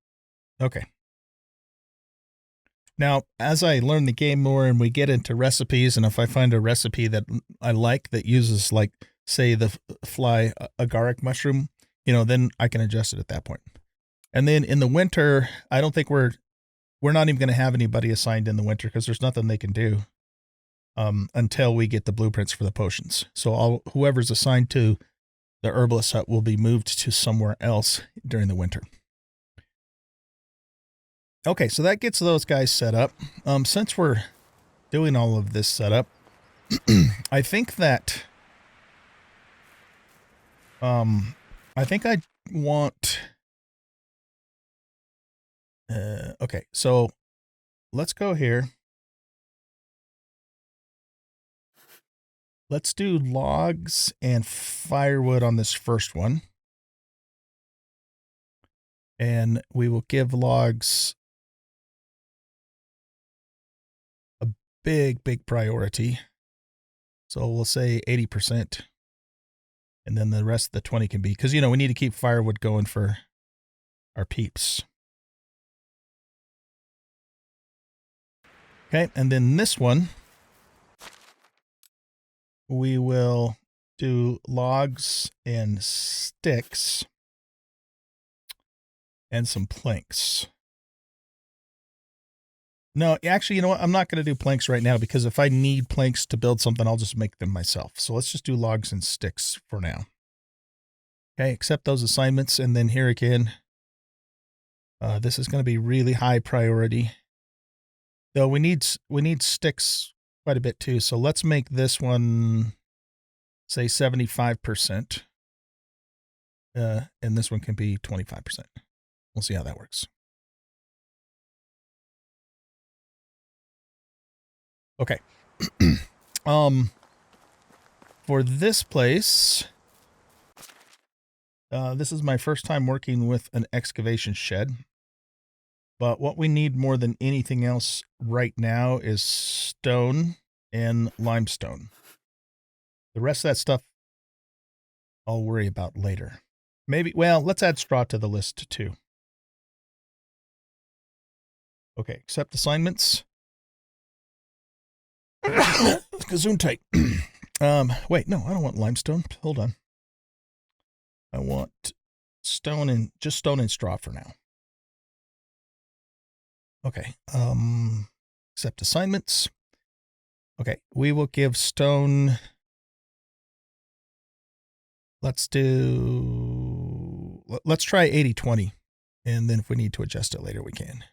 Speaker 1: Okay. Now, as I learn the game more and we get into recipes, and if I find a recipe that I like that uses, like, say, the fly agaric mushroom, then I can adjust it at that point. And then in the winter, I don't think we're not even going to have anybody assigned in the winter because there's nothing they can do until we get the blueprints for the potions. So whoever's assigned to the herbalist hut will be moved to somewhere else during the winter. Okay, so that gets those guys set up. Since we're doing all of this setup, I think that I want Okay, so let's go here. Let's do logs and firewood on this first one. And we will give logs a big priority. So we'll say 80%. And then the rest of the 20 can be, because, you know, we need to keep firewood going for our peeps. Okay, and then this one, we will do logs and sticks and some planks. No, actually, you know what? I'm not going to do planks right now, because if I need planks to build something, I'll just make them myself. So let's just do logs and sticks for now. Okay, accept those assignments, and then here again, this is going to be really high priority. Though we need sticks quite a bit too. So let's make this one, say 75%. And this one can be 25%. We'll see how that works. Okay. For this place, this is my first time working with an excavation shed. But what we need more than anything else right now is stone and limestone. The rest of that stuff I'll worry about later. Maybe, well, let's add straw to the list too. Okay, accept assignments. Gesundheit. Wait, no, I don't want limestone. Hold on. I want just stone and straw for now. Okay. Accept assignments. Okay, we will give stone. Let's try 80-20. And then if we need to adjust it later, we can.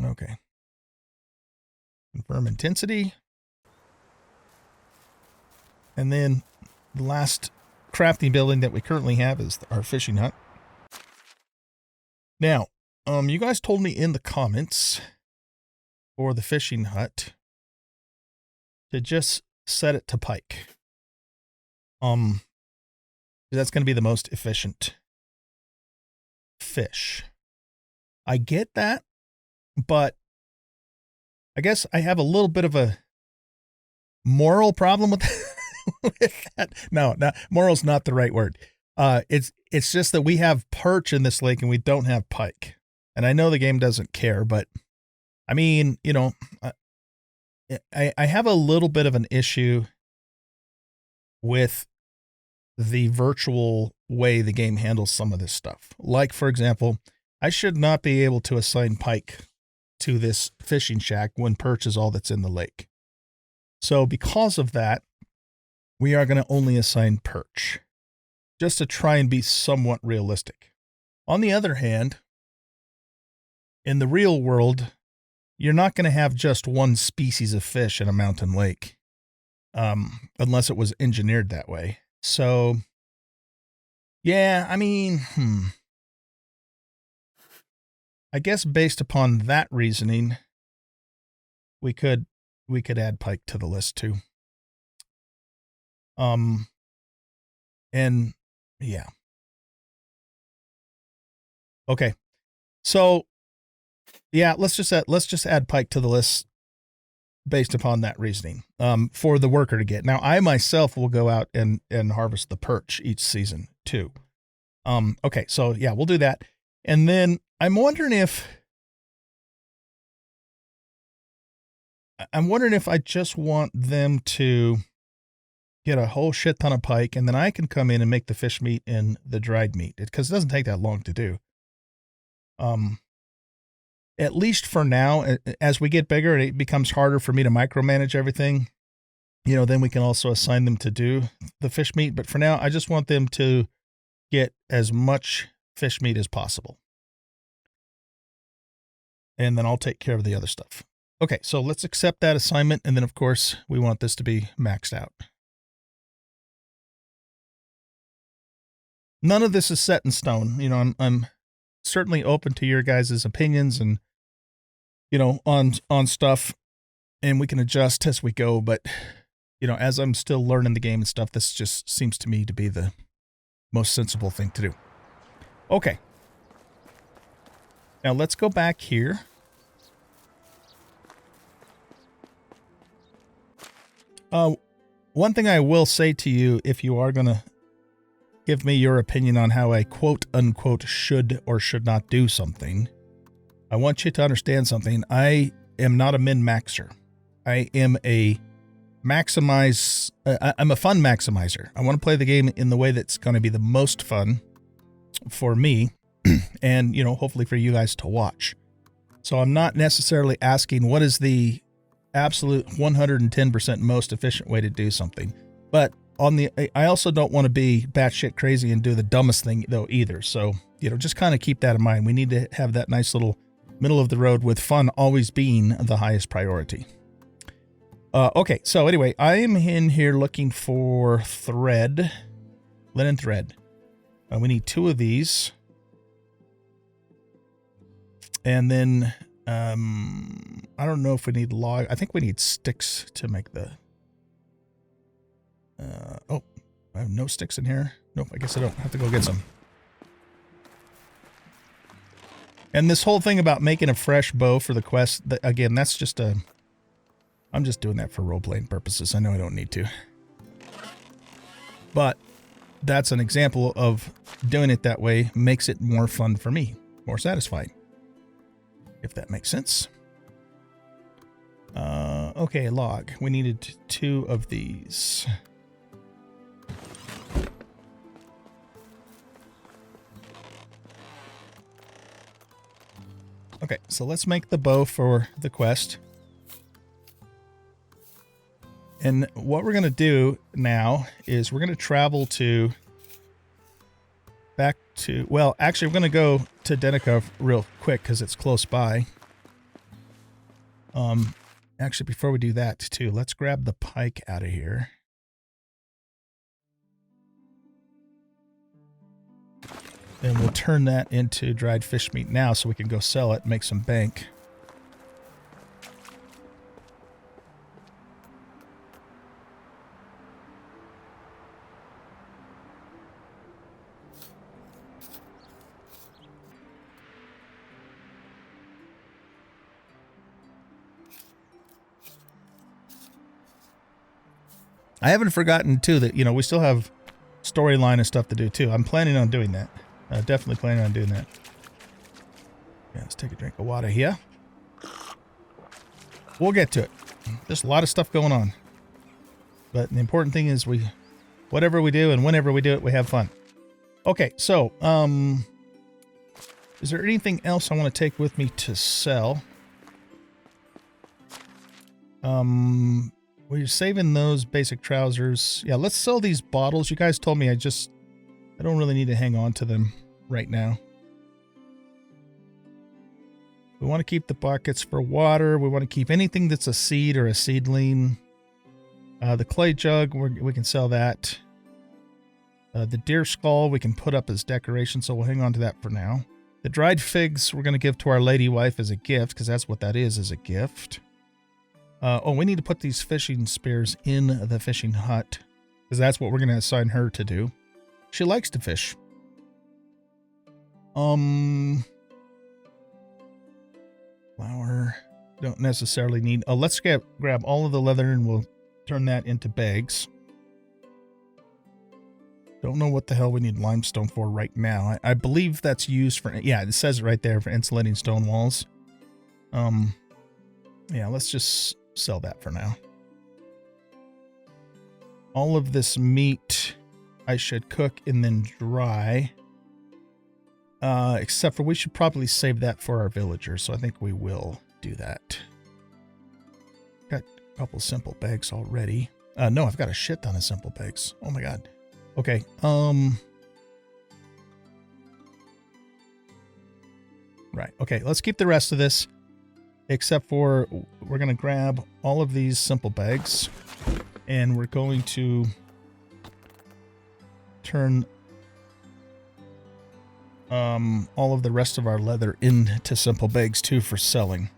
Speaker 1: Okay. Confirm intensity. And then the last crafting building that we currently have is our fishing hut. Now, you guys told me in the comments for the fishing hut to just set it to pike. That's going to be the most efficient fish. I get that, but I guess I have a little bit of a moral problem with that. No, moral's not the right word. It's just that we have perch in this lake and we don't have pike. And I know the game doesn't care, but I mean, you know, I have a little bit of an issue with the virtual way the game handles some of this stuff. Like, for example, I should not be able to assign pike to this fishing shack when perch is all that's in the lake. So because of that, we are going to only assign perch, just to try and be somewhat realistic. On the other hand, in the real world, you're not going to have just one species of fish in a mountain lake, unless it was engineered that way. So, yeah, I mean, I guess based upon that reasoning, we could add pike to the list too. And yeah. Okay. So yeah, let's just add pike to the list based upon that reasoning, for the worker to get. Now, I myself will go out and harvest the perch each season too. Okay. So yeah, we'll do that. And then I'm wondering if I just want them to get a whole shit ton of pike, and then I can come in and make the fish meat and the dried meat, because it doesn't take that long to do. At least for now, as we get bigger and it becomes harder for me to micromanage everything, you know, then we can also assign them to do the fish meat. But for now, I just want them to get as much fish meat as possible. And then I'll take care of the other stuff. Okay, so let's accept that assignment. And then, of course, we want this to be maxed out. none of this is set in stone. You know, I'm certainly open to your guys' opinions and, you know, on stuff, and we can adjust as we go. But, you know, as I'm still learning the game and stuff, this just seems to me to be the most sensible thing to do. Okay. Now let's go back here. One thing I will say to you, if you are going to give me your opinion on how I quote unquote should or should not do something, I want you to understand something. I am not a min-maxer. I am a maximize. I'm a fun maximizer. I want to play the game in the way that's going to be the most fun for me and, you know, hopefully for you guys to watch. So I'm not necessarily asking what is the absolute 110% most efficient way to do something. But I also don't want to be batshit crazy and do the dumbest thing though either. So, you know, just kind of keep that in mind. We need to have that nice little middle of the road with fun always being the highest priority. Okay, so anyway, I am in here looking for thread, linen thread. We need 2 of these. And then, I don't know if we need log. I think we need sticks to make the, oh, I have no sticks in here. Nope, I guess I don't have to go get some. And this whole thing about making a fresh bow for the quest, again, that's just I'm just doing that for role-playing purposes. I know I don't need to. But that's an example of doing it that way makes it more fun for me, more satisfying. If that makes sense. Okay, log. We needed 2 of these. Okay, so let's make the bow for the quest. And what we're going to do now is we're going to travel back to, well, actually, we're going to go to Denica real quick because it's close by. Actually, before we do that, too, let's grab the pike out of here. And we'll turn that into dried fish meat now so we can go sell it and make some bank. I haven't forgotten, too, that, you know, we still have storyline and stuff to do, too. I'm planning on doing that. Definitely planning on doing that. Yeah, let's take a drink of water here. We'll get to it. There's a lot of stuff going on. But the important thing is whatever we do and whenever we do it, we have fun. Okay, so, is there anything else I want to take with me to sell? We're saving those basic trousers. Yeah, let's sell these bottles. You guys told me I don't really need to hang on to them right now. We want to keep the buckets for water. We want to keep anything that's a seed or a seedling. The clay jug, we can sell that. The deer skull we can put up as decoration, so we'll hang on to that for now. The dried figs we're going to give to our lady wife as a gift, because that's what that is a gift. Oh, we need to put these fishing spears in the fishing hut, because that's what we're going to assign her to do. She likes to fish. Flour. Don't necessarily need... Oh, let's grab all of the leather and we'll turn that into bags. Don't know what the hell we need limestone for right now. I believe that's used for... Yeah, it says it right there for insulating stone walls. Yeah, let's just sell that for now. All of this meat I should cook and then dry. Except for we should probably save that for our villagers, so I think we will do that. Got a couple simple bags already. No, I've got a shit ton of simple bags. Oh my god. Okay, right, okay, let's keep the rest of this. Except for, we're going to grab all of these simple bags. And we're going to turn all of the rest of our leather into simple bags too for selling.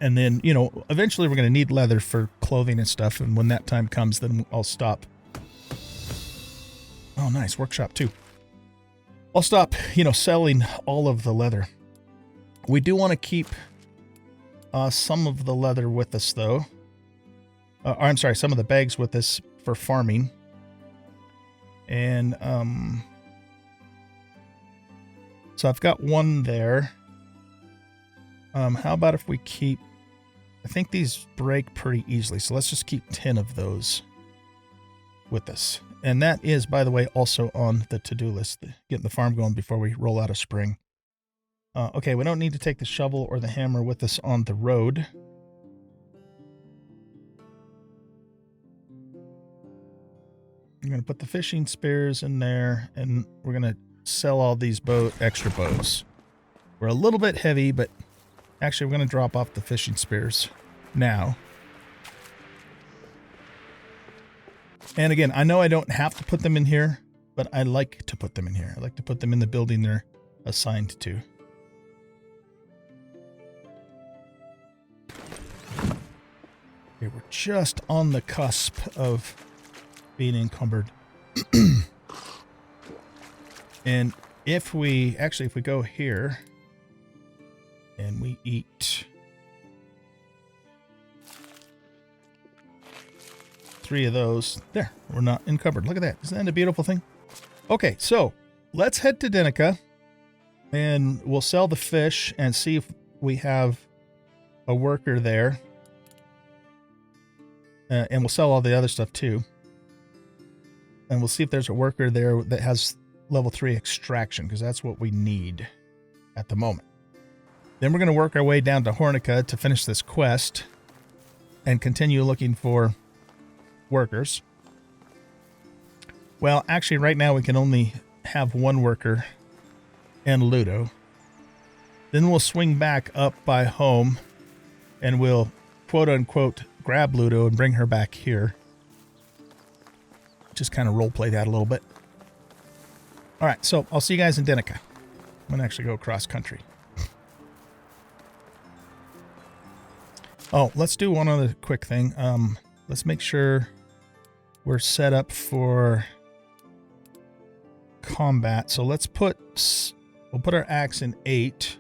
Speaker 1: And then, you know, eventually we're going to need leather for clothing and stuff. And when that time comes, then I'll stop. Oh, nice. Workshop too. I'll stop, you know, selling all of the leather. We do want to keep some of the leather with us, though. I'm sorry, some of the bags with us for farming. And so I've got one there. How about if we keep... I think these break pretty easily, so let's just keep 10 of those with us. And that is, by the way, also on the to-do list, getting the farm going before we roll out of spring. Okay, we don't need to take the shovel or the hammer with us on the road. I'm going to put the fishing spears in there, and we're going to sell all these extra bows. We're a little bit heavy, but actually we're going to drop off the fishing spears now. And again, I know I don't have to put them in here, but I like to put them in here. I like to put them in the building they're assigned to. Okay, we're just on the cusp of being encumbered. And if we go here and we eat 3 of those, there, we're not encumbered. Look at that. Isn't that a beautiful thing? Okay, so let's head to Dinica and we'll sell the fish and see if we have a worker there. And we'll sell all the other stuff too. And we'll see if there's a worker there that has level 3 extraction, because that's what we need at the moment. Then we're going to work our way down to Hornica to finish this quest and continue looking for workers. Well, actually right now we can only have 1 worker and Ludo. Then we'll swing back up by home and we'll quote unquote grab Ludo and bring her back here. Just kind of roleplay that a little bit. All right, so I'll see you guys in Dinica. I'm going to actually go cross country. Oh, let's do one other quick thing. Let's make sure we're set up for combat. So we'll put our axe in 8.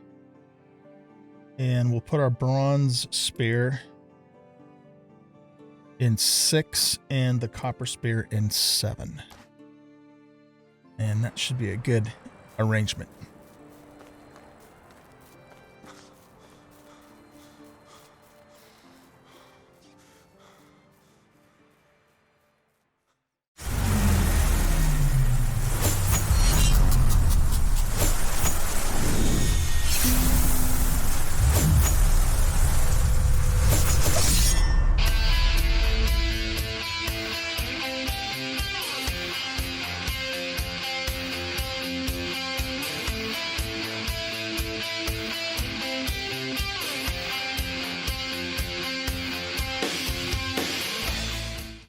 Speaker 1: And we'll put our bronze spear in 6 and the copper spear in 7. And that should be a good arrangement.